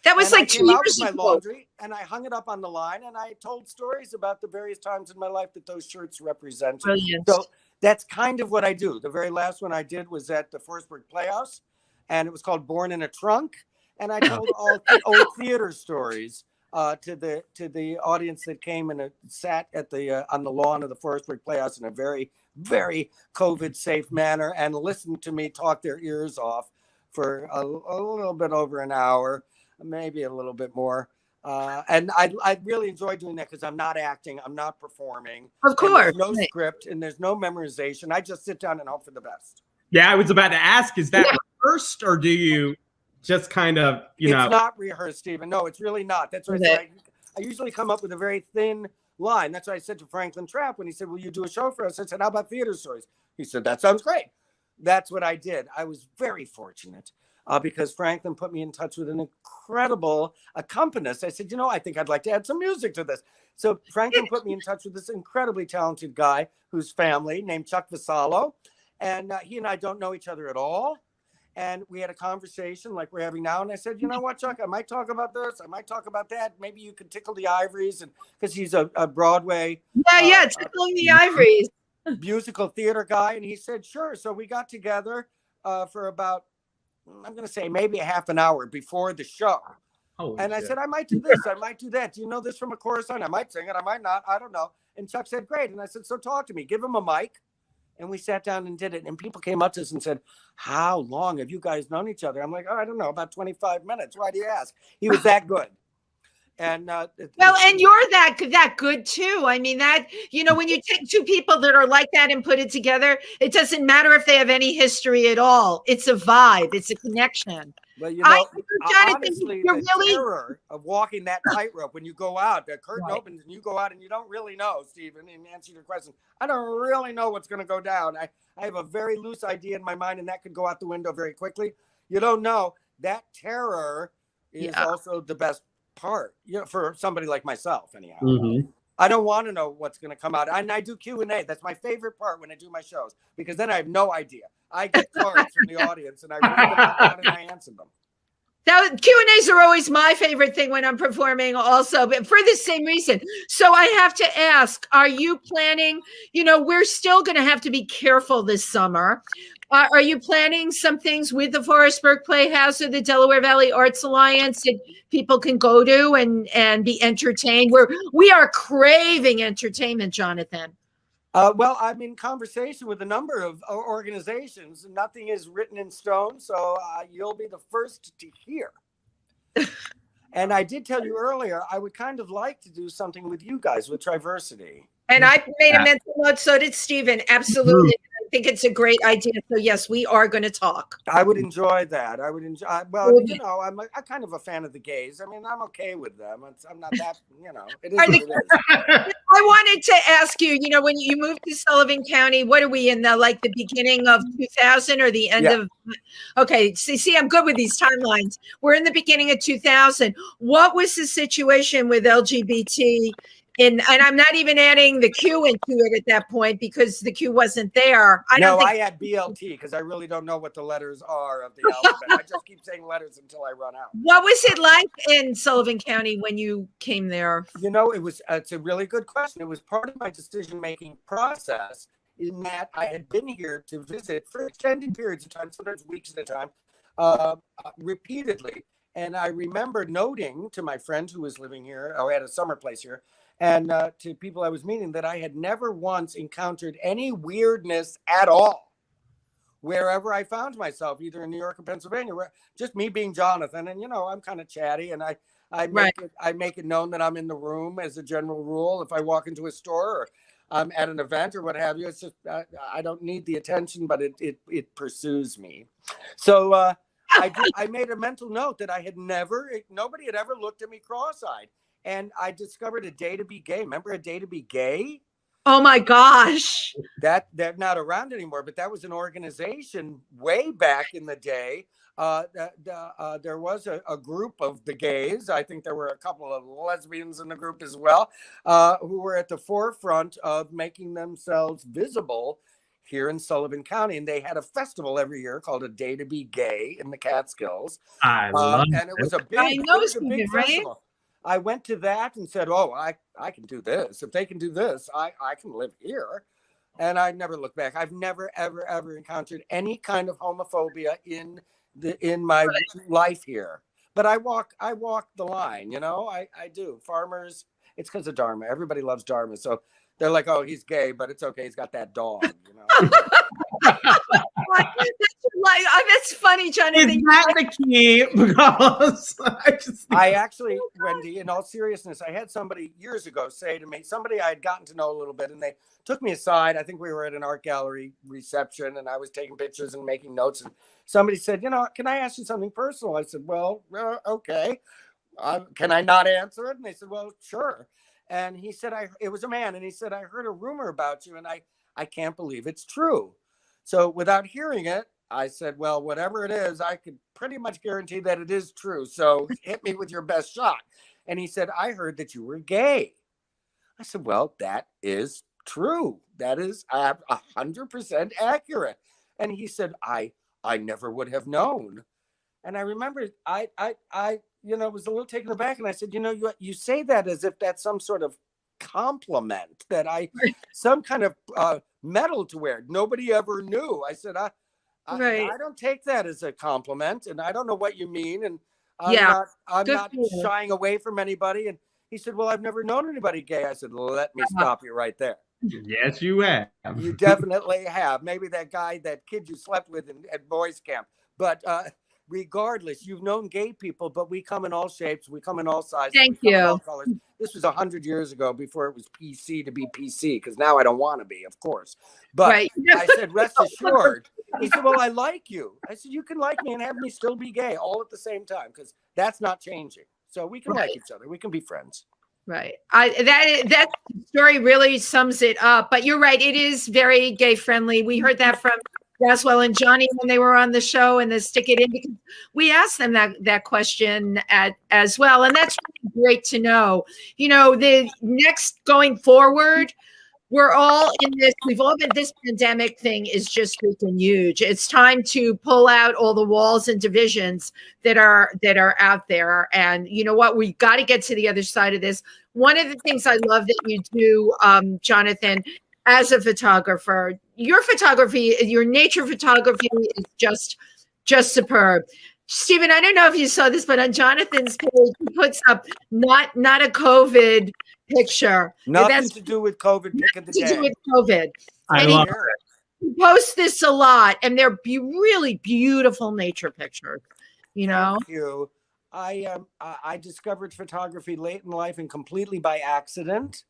That was like 2 years ago. My laundry, and I hung it up on the line, and I told stories about the various times in my life that those shirts represented. Brilliant. So that's kind of what I do. The very last one I did was at the Forestburg Playhouse, and it was called Born in a Trunk. And I told all old theater stories to the audience that came and sat at on the lawn of the Forestburg Playhouse in a very, very COVID-safe manner and listened to me talk their ears off for a little bit over an hour, maybe a little bit more. And I really enjoy doing that because I'm not acting, I'm not performing. Of course. There's no script and there's no memorization. I just sit down and hope for the best. Yeah, I was about to ask, is that rehearsed or do you just kind of, It's not rehearsed, Stephen. No, it's really not. That's why I usually come up with a very thin line. That's why I said to Franklin Trapp when he said, will you do a show for us? I said, how about theater stories? He said, that sounds great. That's what I did. I was very fortunate because Franklin put me in touch with an incredible accompanist. I said, I think I'd like to add some music to this. So Franklin put me in touch with this incredibly talented guy whose family named Chuck Vassallo. And he and I don't know each other at all. And we had a conversation like we're having now. And I said, you know what, Chuck, I might talk about this. I might talk about that. Maybe you could tickle the ivories. And because he's a Broadway. Tickling the ivories. Musical theater guy. And he said, sure. So we got together for about, I'm going to say maybe a half an hour before the show. And I said, I might do this. I might do that. Do you know this from a chorus line? I might sing it. I might not. I don't know. And Chuck said, great. And I said, so talk to me. Give him a mic. And we sat down and did it. And people came up to us and said, how long have you guys known each other? I'm like, I don't know, about 25 minutes. Why do you ask? He was that good. And and you're that good too. I mean, that, when you take two people that are like that and put it together, it doesn't matter if they have any history at all. It's a vibe. It's a connection. Well, Jonathan, honestly, the terror of walking that tightrope when you go out, the curtain opens and you go out and you don't really know, Stephen, in answer to your question, I don't really know what's going to go down. I have a very loose idea in my mind and that could go out the window very quickly. You don't know. That terror is also the best part, for somebody like myself, anyhow. Mm-hmm. I don't want to know what's going to come out. And I do Q&A. That's my favorite part when I do my shows, because then I have no idea. I get cards from the audience and I read them out and I answer them. Q&As are always my favorite thing when I'm performing also, but for the same reason. So I have to ask, are you planning, we're still going to have to be careful this summer. Are you planning some things with the Forestburg Playhouse or the Delaware Valley Arts Alliance that people can go to and be entertained? We are craving entertainment, Jonathan. Well, I'm in conversation with a number of organizations. Nothing is written in stone, so you'll be the first to hear. And I did tell you earlier, I would kind of like to do something with you guys with TriVersity. And I made a mental note, so did Stephen. Absolutely. think it's a great idea. So yes, we are going to talk. I would enjoy that. I would enjoy. Well, Okay. you know, I'm kind of a fan of the gays. I mean, I'm okay with them. I'm not that. You know, it is Are what the- it is. I wanted to ask you, you know, when you moved to Sullivan County, what are we in the beginning of 2000 or the end Yeah. of? Okay, see, I'm good with these timelines. We're in the beginning of 2000. What was the situation with LGBT? And I'm not even adding the Q into it at that point because the Q wasn't there. I had BLT because I really don't know what the letters are of the alphabet. I just keep saying letters until I run out. What was it like in Sullivan County when you came there? You know, it's a really good question. It was part of my decision-making process in that I had been here to visit for extended periods of time, sometimes weeks at a time, repeatedly. And I remember noting to my friend who was living here, I had a summer place here, and to people I was meeting that I had never once encountered any weirdness at all wherever I found myself, either in New York or Pennsylvania, where just me being Jonathan. And, you know, I'm kind of chatty, and I make it known that I'm in the room as a general rule. If I walk into a store or I'm at an event or what have you, it's just, I don't need the attention, but it pursues me. So I made a mental note that nobody had ever looked at me cross-eyed. And I discovered A Day to Be Gay. Remember A Day to Be Gay? Oh my gosh. They're not around anymore, but that was an organization way back in the day. There was a group of the gays. I think there were a couple of lesbians in the group as well, who were at the forefront of making themselves visible here in Sullivan County. And they had a festival every year called A Day to Be Gay in the Catskills. I love and it was a big, I know, big right? festival. I went to that and said, oh, I can do this. If they can do this, I can live here. And I never looked back. I've never, ever, ever encountered any kind of homophobia in my life here. But I walk the line, you know, I do. Farmers, it's because of Dharma. Everybody loves Dharma. So they're like, oh, he's gay, but it's okay. He's got that dog, you know. That's funny, Jonathan. Is that the key? Because I actually, Wendy, in all seriousness, I had somebody years ago say to me, somebody I had gotten to know a little bit, and they took me aside. I think we were at an art gallery reception, and I was taking pictures and making notes. And somebody said, you know, can I ask you something personal? I said, well, okay. Can I not answer it? And they said, well, sure. And he said, it was a man, and he said, I heard a rumor about you, and I can't believe it's true. So without hearing it, I said, well, whatever it is, I could pretty much guarantee that it is true. So hit me with your best shot. And he said, I heard that you were gay. I said, well, that is true. That is 100% accurate. And he said, I never would have known. And I remember I was a little taken aback. And I said, you know, you say that as if that's some sort of compliment, that some kind of medal to wear. Nobody ever knew. I said, I don't take that as a compliment, and I don't know what you mean. And I'm not shying away from anybody. And he said, well, I've never known anybody gay. I said, well, let me stop you right there. Yes, you have. You definitely have. Maybe that kid you slept with at boys camp. But regardless, you've known gay people, but we come in all shapes. We come in all sizes. Thank you. In all colors. This was 100 years ago before it was PC to be PC, because now I don't want to be, of course. But I said, rest assured. He said, well, I like you. I said, you can like me and have me still be gay all at the same time, because that's not changing. So we can like each other. We can be friends. Right. That story really sums it up. But you're right. It is very gay friendly. We heard that from Roswell and Johnny when they were on the show, and the Stick It In, because we asked them that question as well. And that's really great to know. You know, the next going forward, we're all in this. We've all been. This pandemic thing is just freaking huge. It's time to pull out all the walls and divisions that are out there. And you know what? We got to get to the other side of this. One of the things I love that you do, Jonathan, as a photographer, your photography, your nature photography is just superb. Stephen, I don't know if you saw this, but on Jonathan's page, he puts up not a COVID picture. Nothing to do with COVID. Pick of the day. To do with COVID. I And love he posts this a lot, and they're really beautiful nature pictures. You know. Thank you. I discovered photography late in life and completely by accident,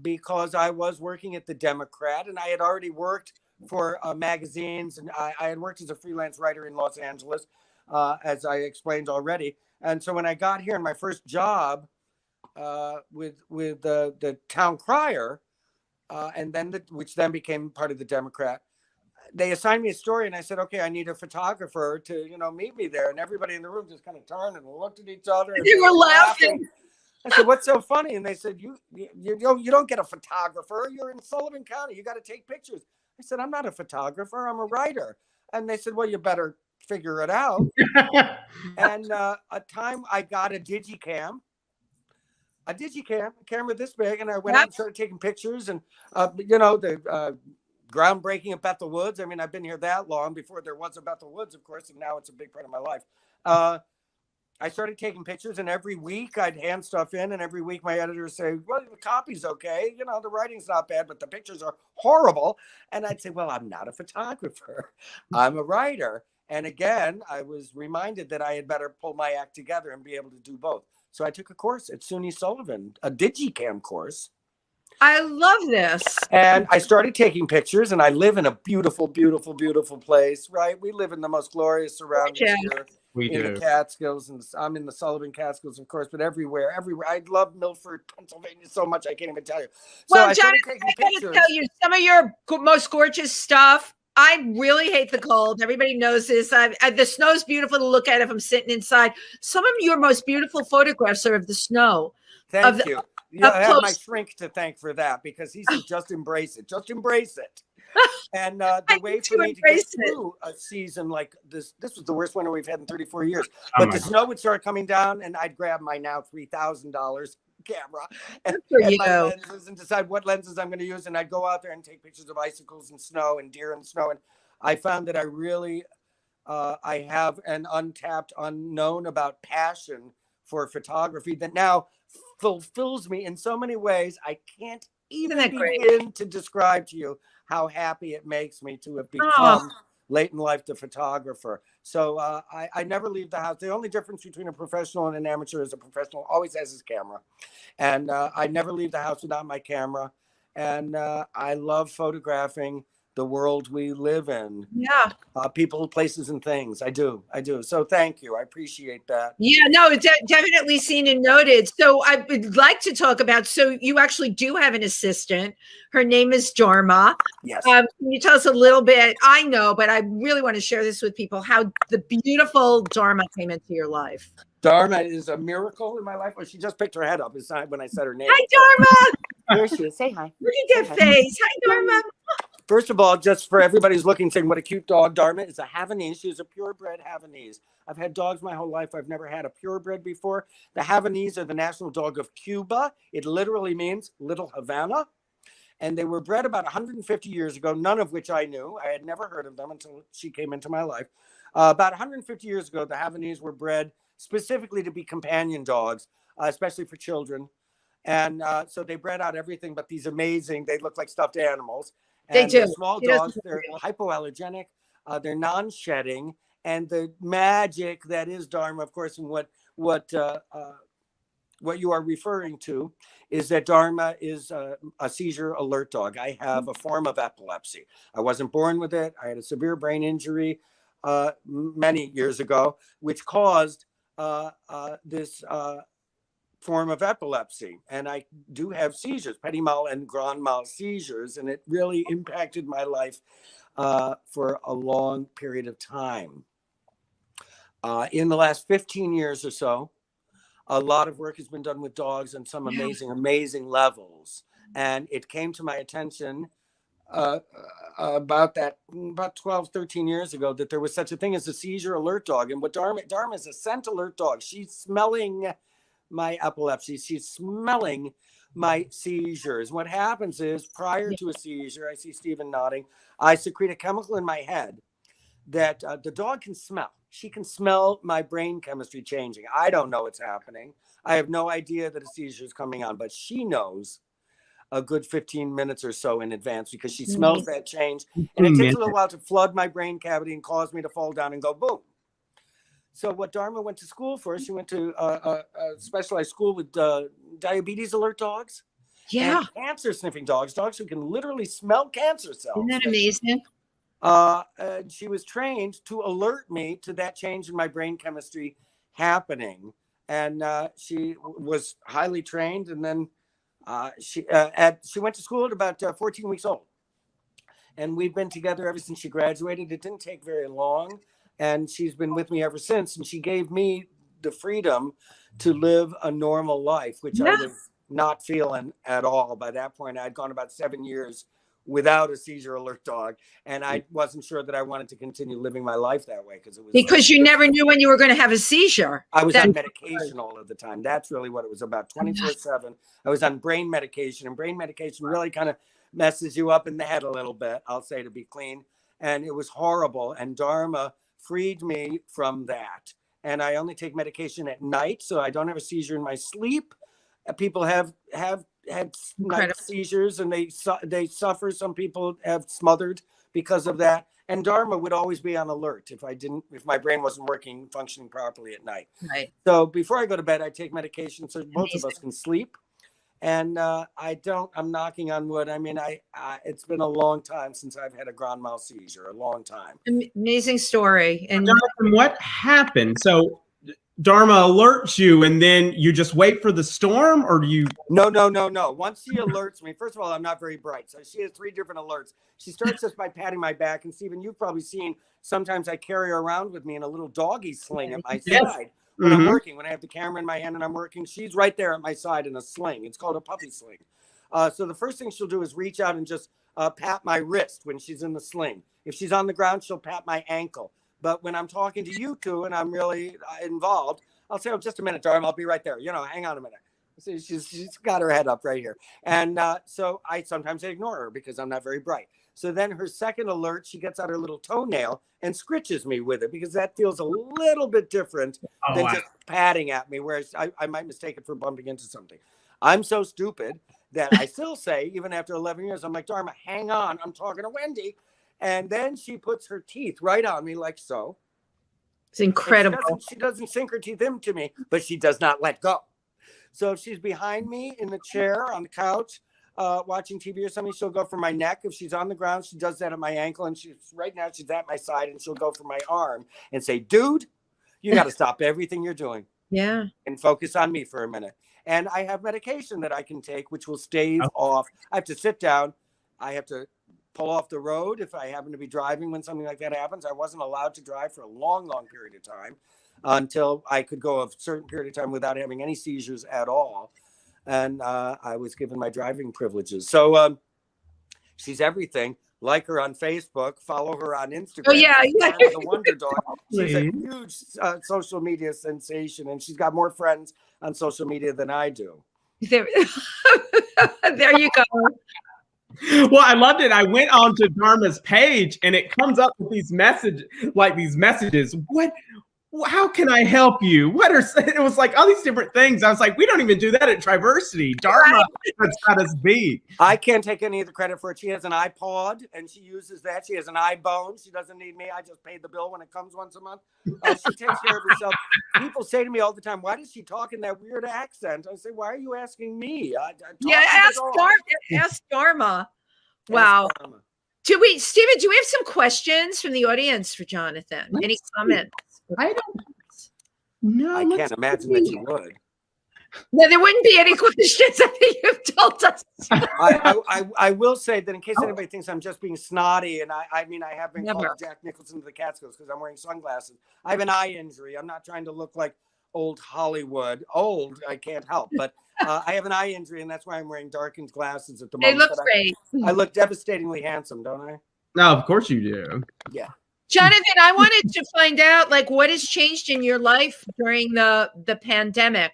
because I was working at the Democrat, and I had already worked for magazines, and I had worked as a freelance writer in Los Angeles, as I explained already. And so when I got here, in my first job with the town crier, and then which then became part of the Democrat, they assigned me a story, and I said, okay, I need a photographer to, meet me there. And everybody in the room just kind of turned and looked at each other. And they were laughing. I said, what's so funny? And they said, you don't get a photographer. You're in Sullivan County. You got to take pictures. I said, I'm not a photographer. I'm a writer. And they said, well, you better figure it out. And a time I got a camera this big, and I went out and started taking pictures, and the groundbreaking of Bethel Woods. I mean, I've been here that long before there was a Bethel Woods, of course, and now it's a big part of my life. I started taking pictures, and every week I'd hand stuff in, and every week my editor would say, well, the copy's okay. The writing's not bad, but the pictures are horrible. And I'd say, well, I'm not a photographer. I'm a writer. And again, I was reminded that I had better pull my act together and be able to do both. So I took a course at SUNY Sullivan, a Digicam course. I love this. And I started taking pictures, and I live in a beautiful, beautiful, beautiful place, right? We live in the most glorious surroundings here. In the Catskills, and I'm in the Sullivan Catskills, of course, but everywhere. I love Milford, Pennsylvania so much, I can't even tell you. Well, Jonathan, I got to tell you, some of your most gorgeous stuff, I really hate the cold. Everybody knows this. The snow's beautiful to look at if I'm sitting inside. Some of your most beautiful photographs are of the snow. Thank you. I have my shrink to thank for that, because he said, just embrace it. Just embrace it. And the way for me to get through a season like this was the worst winter we've had in 34 years. But the snow would start coming down, and I'd grab my now $3,000 camera and my lenses and decide what lenses I'm going to use. And I'd go out there and take pictures of icicles and snow and deer and snow. And I found that I really, I have an untapped, unknown about passion for photography that now fulfills me in so many ways. I can't even begin to describe to you how happy it makes me to have become late in life the photographer. So I never leave the house. The only difference between a professional and an amateur is a professional always has his camera. And I never leave the house without my camera. And I love photographing the world we live in. Yeah. People, places, and things. I do. So thank you. I appreciate that. Yeah, no, definitely seen and noted. So I would like to talk about, so you actually do have an assistant. Her name is Dharma. Yes. Can you tell us a little bit? I know, but I really want to share this with people, how the beautiful Dharma came into your life. Dharma is a miracle in my life. Well, she just picked her head up when I said her name. Hi, Dharma. There she is. Say hi. Look at that face. Hi, Dharma. First of all, just for everybody who's looking, saying what a cute dog, Dharma is a Havanese. She's a purebred Havanese. I've had dogs my whole life. I've never had a purebred before. The Havanese are the national dog of Cuba. It literally means Little Havana. And they were bred about 150 years ago, none of which I knew. I had never heard of them until she came into my life. About 150 years ago, the Havanese were bred specifically to be companion dogs, especially for children. And so they bred out everything but these amazing, they look like stuffed animals. They do. They're small dogs, they're hypoallergenic, they're non-shedding, and the magic that is Dharma, of course, and what you are referring to is that Dharma is a seizure alert dog. I have a form of epilepsy. I wasn't born with it. I had a severe brain injury many years ago, which caused this form of epilepsy. And I do have seizures, petit mal and grand mal seizures, and it really impacted my life for a long period of time. In the last 15 years or so, a lot of work has been done with dogs on some amazing levels. And it came to my attention about 12, 13 years ago that there was such a thing as a seizure alert dog. And what Dharma is a scent alert dog. She's smelling my epilepsy. She's smelling my seizures. What happens is prior to a seizure, I see Stephen nodding, I secrete a chemical in my head that the dog can smell. She can smell my brain chemistry changing. I don't know what's happening. I have no idea that a seizure is coming on, but she knows a good 15 minutes or so in advance because she smells that change. And it takes a little while to flood my brain cavity and cause me to fall down and go boom. So what Dharma went to school for, she went to a specialized school with diabetes alert dogs. Yeah. And cancer sniffing dogs who can literally smell cancer cells. Isn't that amazing? She was trained to alert me to that change in my brain chemistry happening. And she was highly trained. And then she went to school at about 14 weeks old. And we've been together ever since she graduated. It didn't take very long. And she's been with me ever since. And she gave me the freedom to live a normal life, which I was not feeling at all. By that point, I'd gone about 7 years without a seizure alert dog. And I wasn't sure that I wanted to continue living my life that way because you never knew when you were going to have a seizure. I was on medication all of the time. That's really what it was about. 24/7. I was on brain medication, and brain medication really kind of messes you up in the head a little bit, I'll say, to be clean. And it was horrible. And Dharma freed me from that. And I only take medication at night, so I don't have a seizure in my sleep. People have had night seizures, and they suffer. Some people have smothered because of that. And Dharma would always be on alert if my brain wasn't functioning properly at night. Right. So before I go to bed, I take medication so both of us can sleep. And I'm knocking on wood. I mean, it's been a long time since I've had a grand mal seizure, a long time. Amazing story. And Jonathan, what happened? So Dharma alerts you and then you just wait for the storm, or do you? No. Once she alerts me, first of all, I'm not very bright. So she has 3 different alerts. She starts just by patting my back. And Stephen, you've probably seen, sometimes I carry her around with me in a little doggy sling at my side. When I'm working, when I have the camera in my hand and I'm working, she's right there at my side in a sling. It's called a puppy sling. So the first thing she'll do is reach out and just pat my wrist when she's in the sling. If she's on the ground, she'll pat my ankle. But when I'm talking to you two and I'm really involved, I'll say, oh, just a minute, Dharma, I'll be right there. Hang on a minute. So she's got her head up right here. And so I sometimes ignore her because I'm not very bright. So then her second alert, she gets out her little toenail and scritches me with it, because that feels a little bit different than just patting at me, whereas I might mistake it for bumping into something. I'm so stupid that I still say, even after 11 years, I'm like, Dharma, hang on, I'm talking to Wendy. And then she puts her teeth right on me like so. It's incredible. She doesn't sink her teeth into me, but she does not let go. So if she's behind me in the chair, on the couch, watching TV or something, she'll go for my neck. If she's on the ground, she does that at my ankle. And right now she's at my side, and she'll go for my arm and say, dude, you got to stop everything you're doing. Yeah. And focus on me for a minute. And I have medication that I can take, which will stave off. I have to sit down. I have to pull off the road if I happen to be driving when something like that happens. I wasn't allowed to drive for a long, long period of time until I could go a certain period of time without having any seizures at all. And I was given my driving privileges. So she's everything. Like her on Facebook, follow her on Instagram. Oh, yeah. Dharma the Wonder Dog. She's a huge social media sensation, and she's got more friends on social media than I do. There you go. Well, I loved it. I went onto Dharma's page and it comes up with these messages. What? How can I help you? It was like all these different things. I was like, we don't even do that at TriVersity. Dharma has got us beat. I can't take any of the credit for it. She has an iPod and she uses that. She has an iBone. She doesn't need me. I just pay the bill when it comes once a month. She takes care of herself. People say to me all the time, why does she talk in that weird accent? I say, why are you asking me? Ask Dharma. Wow. Dharma. Stephen, do we have some questions from the audience for Jonathan? Any comments? I don't know. I can't imagine that you would. No, there wouldn't be any questions. I think you've told us. I will say that in case anybody thinks I'm just being snotty, and I have been called Jack Nicholson to the Catskills because I'm wearing sunglasses. I have an eye injury. I'm not trying to look like old Hollywood. I can't help. But I have an eye injury, and that's why I'm wearing darkened glasses at the moment. They look great. I look devastatingly handsome, don't I? No, of course you do. Yeah. Jonathan, I wanted to find out, what has changed in your life during the pandemic?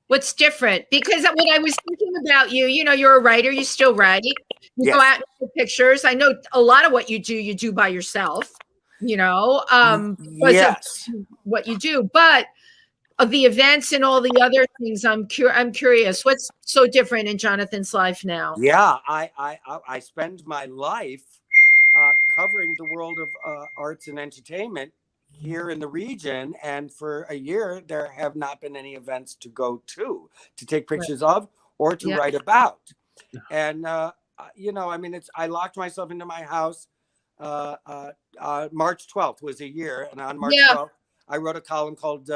What's different? Because when I was thinking about you, you're a writer. You still write. You go out and take pictures. I know a lot of what you do by yourself. Yes. What you do, but of the events and all the other things, I'm curious. What's so different in Jonathan's life now? Yeah, I spend my life covering the world of arts and entertainment here in the region, and for a year there have not been any events to go to take pictures of or to write about. And, you know, I mean, I locked myself into my house. March 12th was a year. And on March 12th, I wrote a column called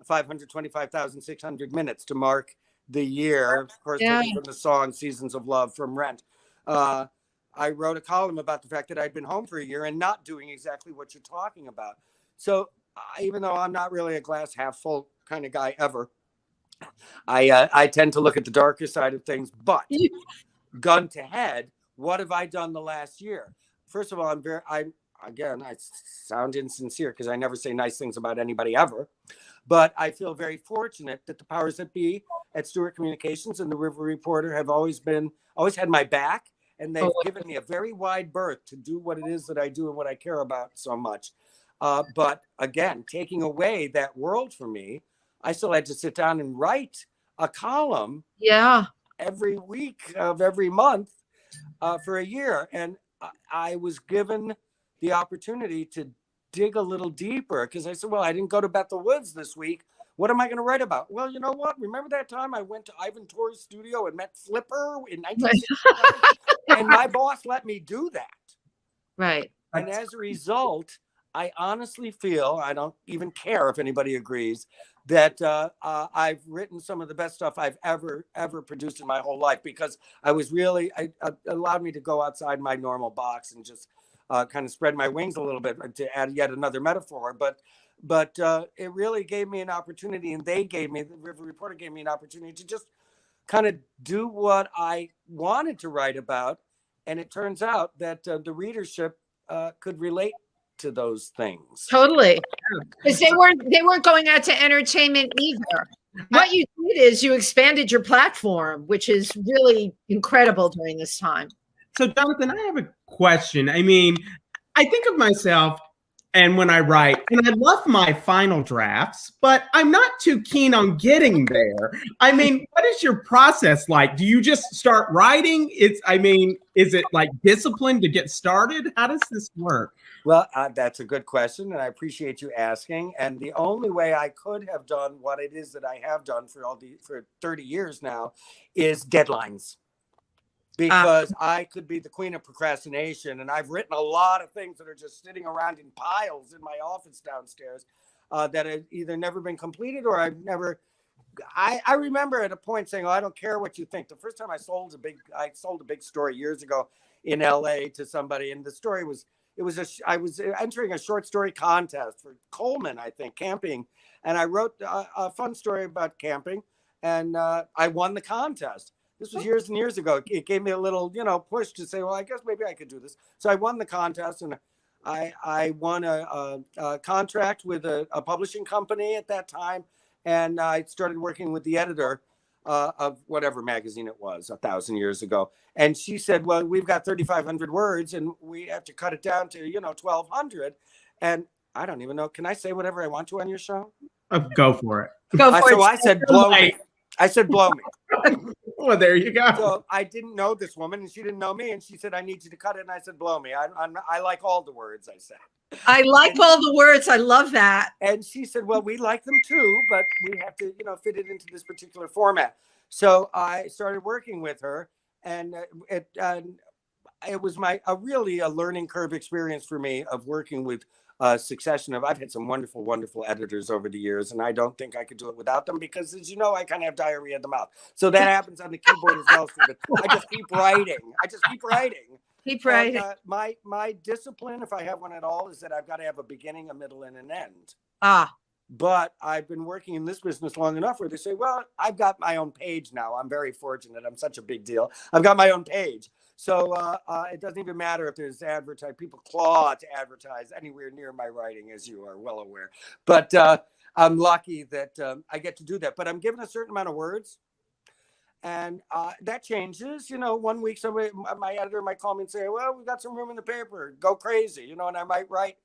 525,600 Minutes to mark the year. Of course, taken from the song Seasons of Love from Rent. I wrote a column about the fact that I'd been home for a year and not doing exactly what you're talking about. So even though I'm not really a glass half full kind of guy ever, I tend to look at the darker side of things. But gun to head, what have I done the last year? First of all, I sound insincere because I never say nice things about anybody ever. But I feel very fortunate that the powers that be at Stuart Communications and the River Reporter have always had my back. And they've given me a very wide berth to do what it is that I do and what I care about so much. But again, taking away that world from me, I still had to sit down and write a column every week of every month for a year. And I was given the opportunity to dig a little deeper because I said, well, I didn't go to Bethel Woods this week. What am I going to write about? Well, you know what? Remember that time I went to Ivan Torres' studio and met Flipper in 1969? And my boss let me do that. Right. And as a result, I honestly feel, I don't even care if anybody agrees, that I've written some of the best stuff I've ever produced in my whole life because it allowed me to go outside my normal box and just kind of spread my wings a little bit, to add yet another metaphor. But it really gave me an opportunity, and the River Reporter gave me an opportunity to just kind of do what I wanted to write about. And it turns out that the readership could relate to those things. Totally. Because they weren't going out to entertainment either. What you did is you expanded your platform, which is really incredible during this time. So, Jonathan, I have a question. I mean, I think of myself and when I write, and I love my final drafts, but I'm not too keen on getting there. I mean, what is your process like? Do you just start writing? Is it like discipline to get started? How does this work? Well, that's a good question, and I appreciate you asking. And the only way I could have done what it is that I have done for 30 years now is deadlines. Because I could be the queen of procrastination, and I've written a lot of things that are just sitting around in piles in my office downstairs that have either never been completed or I've never. I remember at a point saying, "Oh, I don't care what you think." The first time I sold a big story years ago in LA to somebody, and the story was I was entering a short story contest for Coleman, I think, camping, and I wrote a fun story about camping, and I won the contest. This was years and years ago. It gave me a little, push to say, well, I guess maybe I could do this. So I won the contest, and I won a contract with a publishing company at that time. And I started working with the editor of whatever magazine it was 1,000 years ago. And she said, well, we've got 3,500 words and we have to cut it down to, 1,200. And I don't even know. Can I say whatever I want to on your show? Go for it. So I said, blow me. I said, blow me. Well, there you go. So I didn't know this woman, and she didn't know me, and she said, I need you to cut it. And I said, blow me. I like all the words, I said. I like all the words. I love that. And she said, well, we like them too, but we have to, fit it into this particular format. So I started working with her, and it was really a learning curve experience for me of working with a succession of, I've had some wonderful, wonderful editors over the years, and I don't think I could do it without them because, as you know, I kind of have diarrhea in the mouth. So that happens on the keyboard as well. I just keep writing. Keep writing. And, my discipline, if I have one at all, is that I've got to have a beginning, a middle, and an end. But I've been working in this business long enough where they say, well, I've got my own page now. I'm very fortunate. I'm such a big deal. I've got my own page. So it doesn't even matter if there's people claw to advertise anywhere near my writing, as you are well aware. But I'm lucky that I get to do that. But I'm given a certain amount of words. And that changes. 1 week, my editor might call me and say, well, we've got some room in the paper. Go crazy. And I might write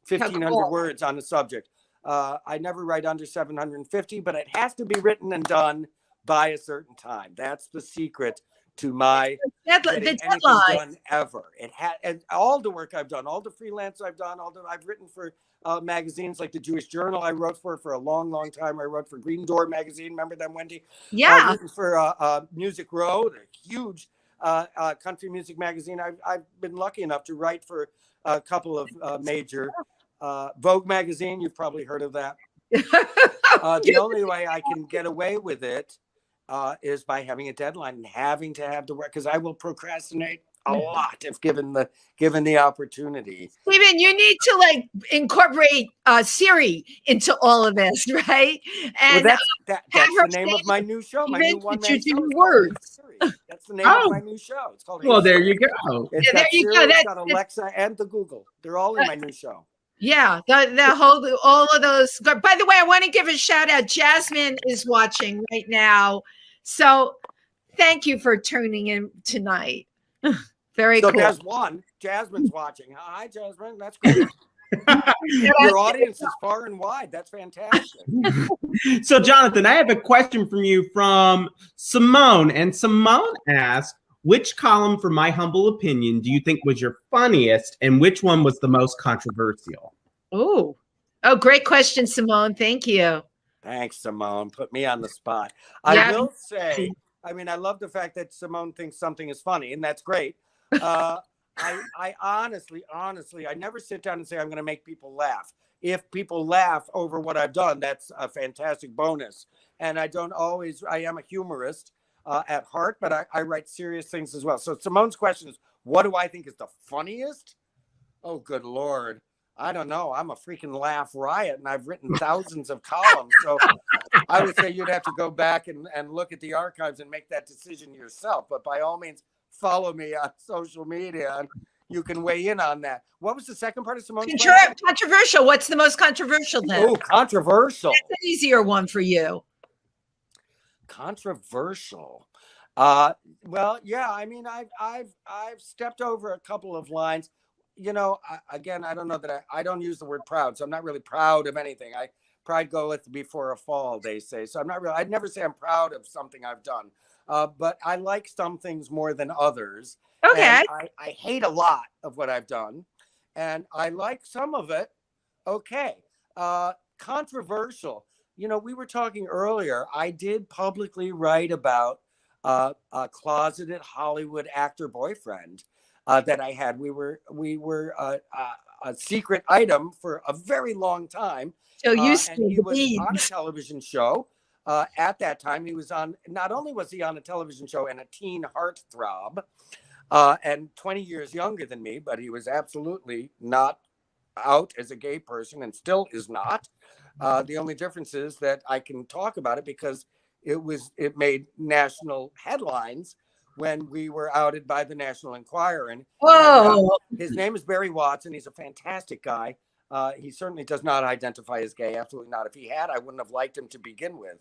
1,500 words on the subject. I never write under 750, but it has to be written and done by a certain time. That's the secret to my The getting anything deadline. done ever. It had, and all the work I've done, all the freelance I've done, I've written for magazines like the Jewish Journal. I wrote for a long, long time. I wrote for Green Door magazine. Remember them, Wendy? Yeah. I've written for Music Row, a huge country music magazine. I've been lucky enough to write for a couple of major Vogue magazine. You've probably heard of that. The only way I can get away with it is by having a deadline and having to have the work, because I will procrastinate a lot if given the opportunity. Stephen, you need to like incorporate Siri into all of this, right? And Well, that's the name of my new show. My new one-man show. Words. That's the name of my new show. It's called. Well, there you go. It's got there you Siri, go. It's got Alexa and the Google. They're all in my new show. Yeah, the whole, all of those. By the way, I want to give a shout out. Jasmine is watching right now, so thank you for tuning in tonight. Very So cool. Jasmine's watching. Hi, Jasmine. That's great. Your audience is far and wide. That's fantastic. So, Jonathan, I have a question from you from Simone. And Simone asked, which column, for my humble opinion, do you think was your funniest, and which one was the most controversial? Oh, great question, Simone. Thank you. Thanks, Simone. Put me on the spot. Yeah. I will say, I mean, I love the fact that Simone thinks something is funny, and that's great. I honestly, I never sit down and say I'm going to make people laugh. If people laugh over what I've done, that's a fantastic bonus. And I am a humorist at heart, but I write serious things as well. So Simone's question is, what do I think is the funniest? Oh, good Lord. I don't know. I'm a freaking laugh riot, and I've written thousands of columns. So I would say you'd have to go back and look at the archives and make that decision yourself. But by all means, follow me on social media, and you can weigh in on that. What was the second part of Simone's question? Controversial. What's the most controversial then? Oh, controversial. That's an easier one for you. Controversial. Well, yeah. I mean, I've stepped over a couple of lines. You know, I don't know that I don't use the word proud, so I'm not really proud of anything. Pride goeth before a fall, they say. So I'd never say I'm proud of something I've done. But I like some things more than others. Okay. I hate a lot of what I've done, and I like some of it. Okay. Controversial. You know, we were talking earlier. I did publicly write about a closeted Hollywood actor boyfriend that I had. We were a secret item for a very long time. So you and he was on a television show. At that time, he was on. Not only was he on a television show and a teen heartthrob, and 20 years younger than me, but he was absolutely not out as a gay person, and still is not. The only difference is that I can talk about it because it made national headlines when we were outed by the National Enquirer. And his name is Barry Watson. He's a fantastic guy. He certainly does not identify as gay. Absolutely not. If he had, I wouldn't have liked him to begin with.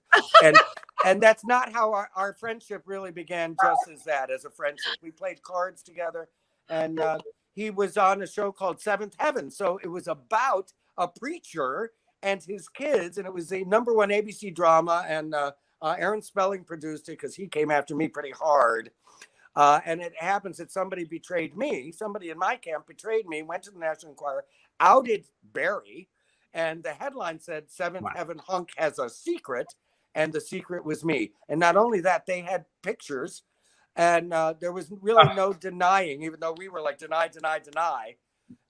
And that's not how our friendship really began, just as a friendship. We played cards together, and he was on a show called Seventh Heaven. So it was about a preacher and his kids, and it was a #1 ABC drama, and Aaron Spelling produced it because he came after me pretty hard. And it happens that somebody betrayed me. Somebody in my camp betrayed me, went to the National Enquirer, outed Barry, and the headline said, Seventh Heaven hunk has a secret, and the secret was me. And not only that, they had pictures, and there was really no denying, even though we were like, deny.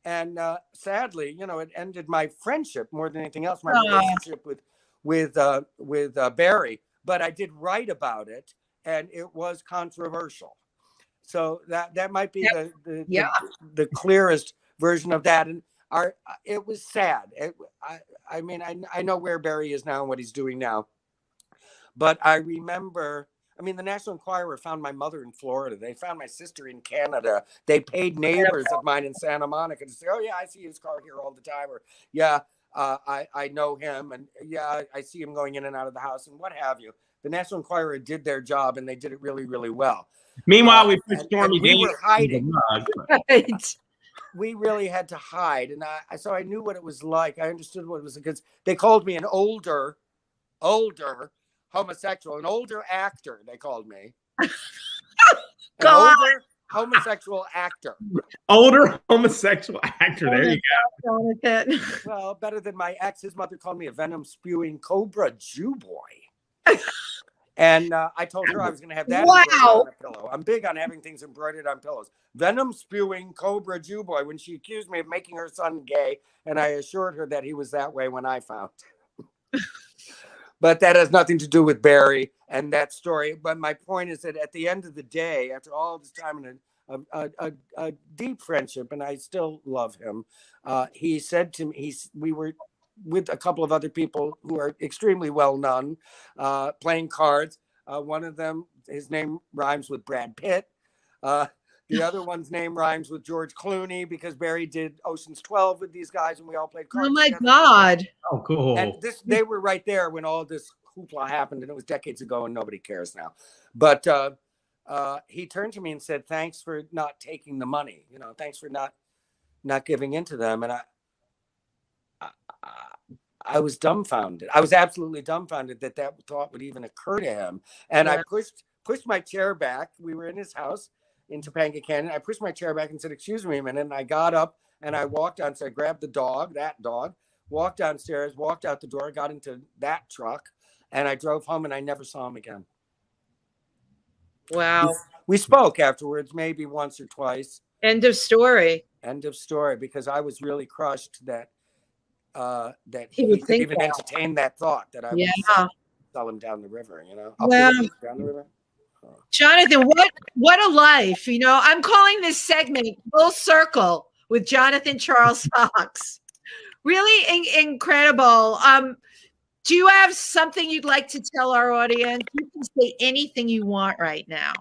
And sadly, you know, it ended my friendship more than anything else, my relationship with Barry. But I did write about it, and it was controversial. So that might be the clearest version of that. And it was sad. I mean, I know where Barry is now and what he's doing now. But I remember, I mean, the National Enquirer found my mother in Florida. They found my sister in Canada. They paid neighbors of mine in Santa Monica to say, oh, yeah, I see his car here all the time. Or, yeah, I know him. And, yeah, I see him going in and out of the house and what have you. The National Enquirer did their job, and they did it really, really well. Meanwhile, we put Stormy we were hiding. Right. We really had to hide, and so I knew what it was like. I understood what it was, because they called me an older homosexual, an older actor, they called me. God. Older homosexual actor. Older homosexual actor. There you go. Jonathan. Well, better than my ex. His mother called me a venom-spewing cobra Jew boy. And I told her I was going to have that embroidered on a pillow. I'm big on having things embroidered on pillows. Venom-spewing cobra Jew boy, when she accused me of making her son gay, and I assured her that he was that way when I found him. But that has nothing to do with Barry and that story. But my point is that at the end of the day, after all this time in a deep friendship, and I still love him, he said to me, we were with a couple of other people who are extremely well known, playing cards. One of them, his name rhymes with Brad Pitt. The other one's name rhymes with George Clooney because Barry did Ocean's 12 with these guys and we all played cards. Oh my together. God. Oh, cool. And they were right there when all this hoopla happened, and it was decades ago and nobody cares now. But he turned to me and said, thanks for not taking the money. Thanks for not giving in to them. And I was dumbfounded. I was absolutely dumbfounded that thought would even occur to him. And I pushed my chair back. We were in his house in Topanga Canyon. I pushed my chair back and said, excuse me a minute. And I got up and I walked down. So I grabbed that dog, walked downstairs, walked out the door, got into that truck, and I drove home and I never saw him again. Wow. We spoke afterwards, maybe once or twice. End of story. End of story, because I was really crushed that He he would could think even that. entertain that thought that I would sell him down the river, Well, down the river. Jonathan, what a life. I'm calling this segment Full Circle with Jonathan Charles Fox. Really incredible. Do you have something you'd like to tell our audience? You can say anything you want right now.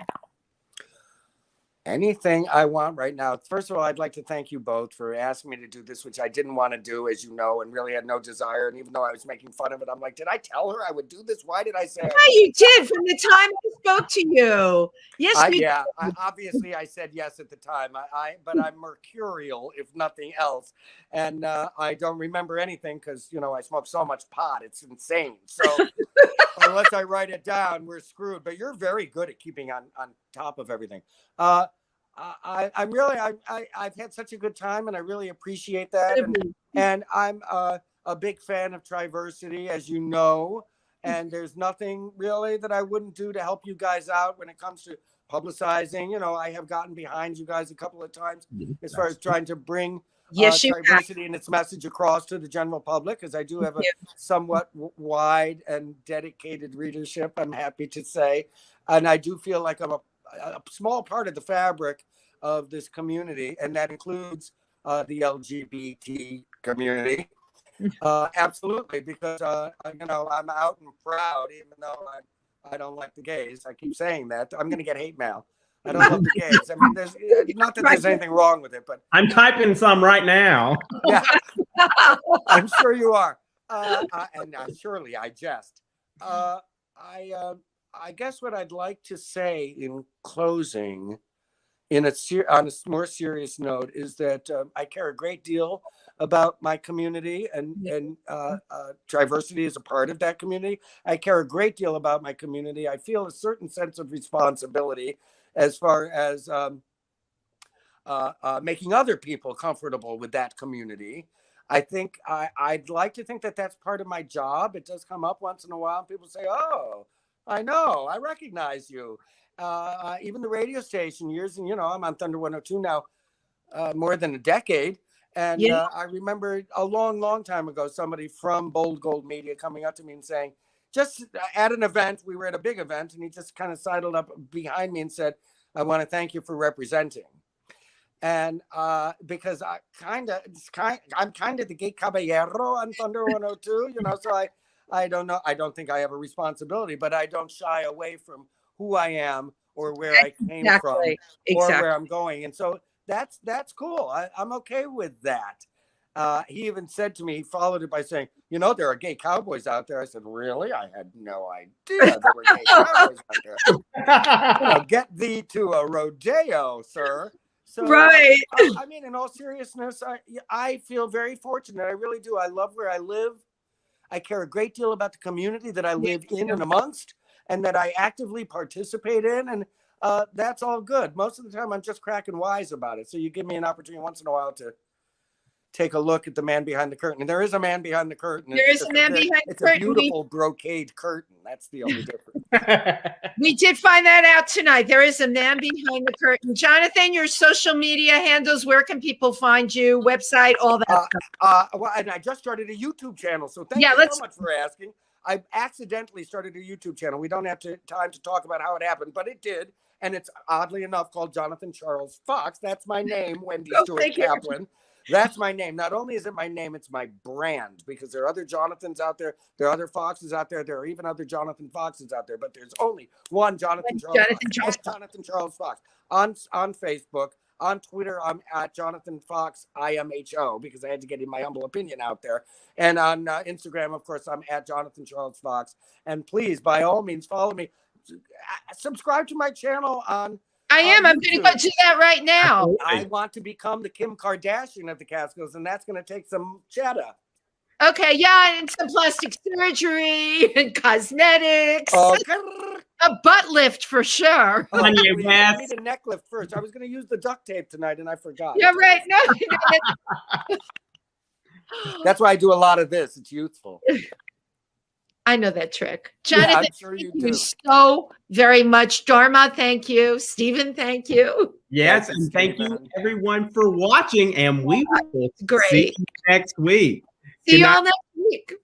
Anything I want right now. First of all, I'd like to thank you both for asking me to do this, which I didn't want to do, as you know, and really had no desire. And even though I was making fun of it, I'm like, did I tell her I would do this? Why did I say? Yeah, you did from the time I spoke to you. Yes, you did. Obviously, I said yes at the time. But I'm mercurial, if nothing else, and I don't remember anything because I smoke so much pot, it's insane. So unless I write it down, we're screwed. But you're very good at keeping on top of everything. I've had such a good time, and I really appreciate that. And I'm a big fan of TriVersity, as you know. And there's nothing really that I wouldn't do to help you guys out when it comes to publicizing. I have gotten behind you guys a couple of times as far as trying to bring TriVersity and its message across to the general public, because I do have a somewhat wide and dedicated readership, I'm happy to say. And I do feel like I'm a small part of the fabric of this community, and that includes the LGBT community. Absolutely, because I'm out and proud, even though I don't like the gays. I keep saying that. I'm going to get hate mail. I don't love the gays. I mean, there's not that there's anything wrong with it, but I'm typing some right now. Yeah, I'm sure you are, and surely I jest. I guess what I'd like to say in closing, on a more serious note, is that I care a great deal about my community, and TriVersity is a part of that community. I care a great deal about my community. I feel a certain sense of responsibility as far as making other people comfortable with that community. I think I'd like to think that that's part of my job. It does come up once in a while, and people say, "Oh, I know, I recognize you." Even the radio station, I'm on Thunder 102 now, more than a decade. And I remember a long, long time ago, somebody from Bold Gold Media coming up to me and saying, just at an event, we were at a big event, and he just kind of sidled up behind me and said, "I want to thank you for representing." And because I'm kind of the gay caballero on Thunder 102, so I don't know. I don't think I have a responsibility, but I don't shy away from who I am or where I came from or where I'm going. And so that's cool. I'm okay with that. He even said to me, he followed it by saying, there are gay cowboys out there. I said, really? I had no idea there were gay cowboys out there. Get thee to a rodeo, sir. So, right. I mean, in all seriousness, I feel very fortunate. I really do. I love where I live. I care a great deal about the community that I live in and amongst, and that I actively participate in. And that's all good. Most of the time, I'm just cracking wise about it. So you give me an opportunity once in a while to take a look at the man behind the curtain. And there is a man behind the curtain. There is a man behind the curtain. It's a beautiful brocade curtain. That's the only difference. We did find that out tonight. There is a man behind the curtain. Jonathan, your social media handles, where can people find you? Website, all that stuff. Well, and I just started a YouTube channel. So thank you so much for asking. I accidentally started a YouTube channel. We don't have time to talk about how it happened, but it did. And it's oddly enough called Jonathan Charles Fox. That's my name, Wendy Stuart Kaplan. That's my name. Not only is it my name, it's my brand, because there are other Jonathans out there. There are other Foxes out there. There are even other Jonathan Foxes out there, but there's only one Jonathan Charles Fox on Facebook. On Twitter, I'm at Jonathan Fox IMHO, because I had to get my humble opinion out there. And on Instagram, of course, I'm at Jonathan Charles Fox. And please, by all means, follow me. Subscribe to my channel on I'm going to go do that right now. I want to become the Kim Kardashian of the Catskills, and that's going to take some cheddar. Okay, yeah, and some plastic surgery and cosmetics. A butt lift for sure. I need a neck lift first. I was going to use the duct tape tonight, and I forgot. Yeah, right. No. That's why I do a lot of this. It's youthful. I know that trick. Jonathan, sure thank you so very much. Dharma, thank you. Stephen, thank you. Yes, and thank you everyone for watching, and we will see you next week. See you all next week.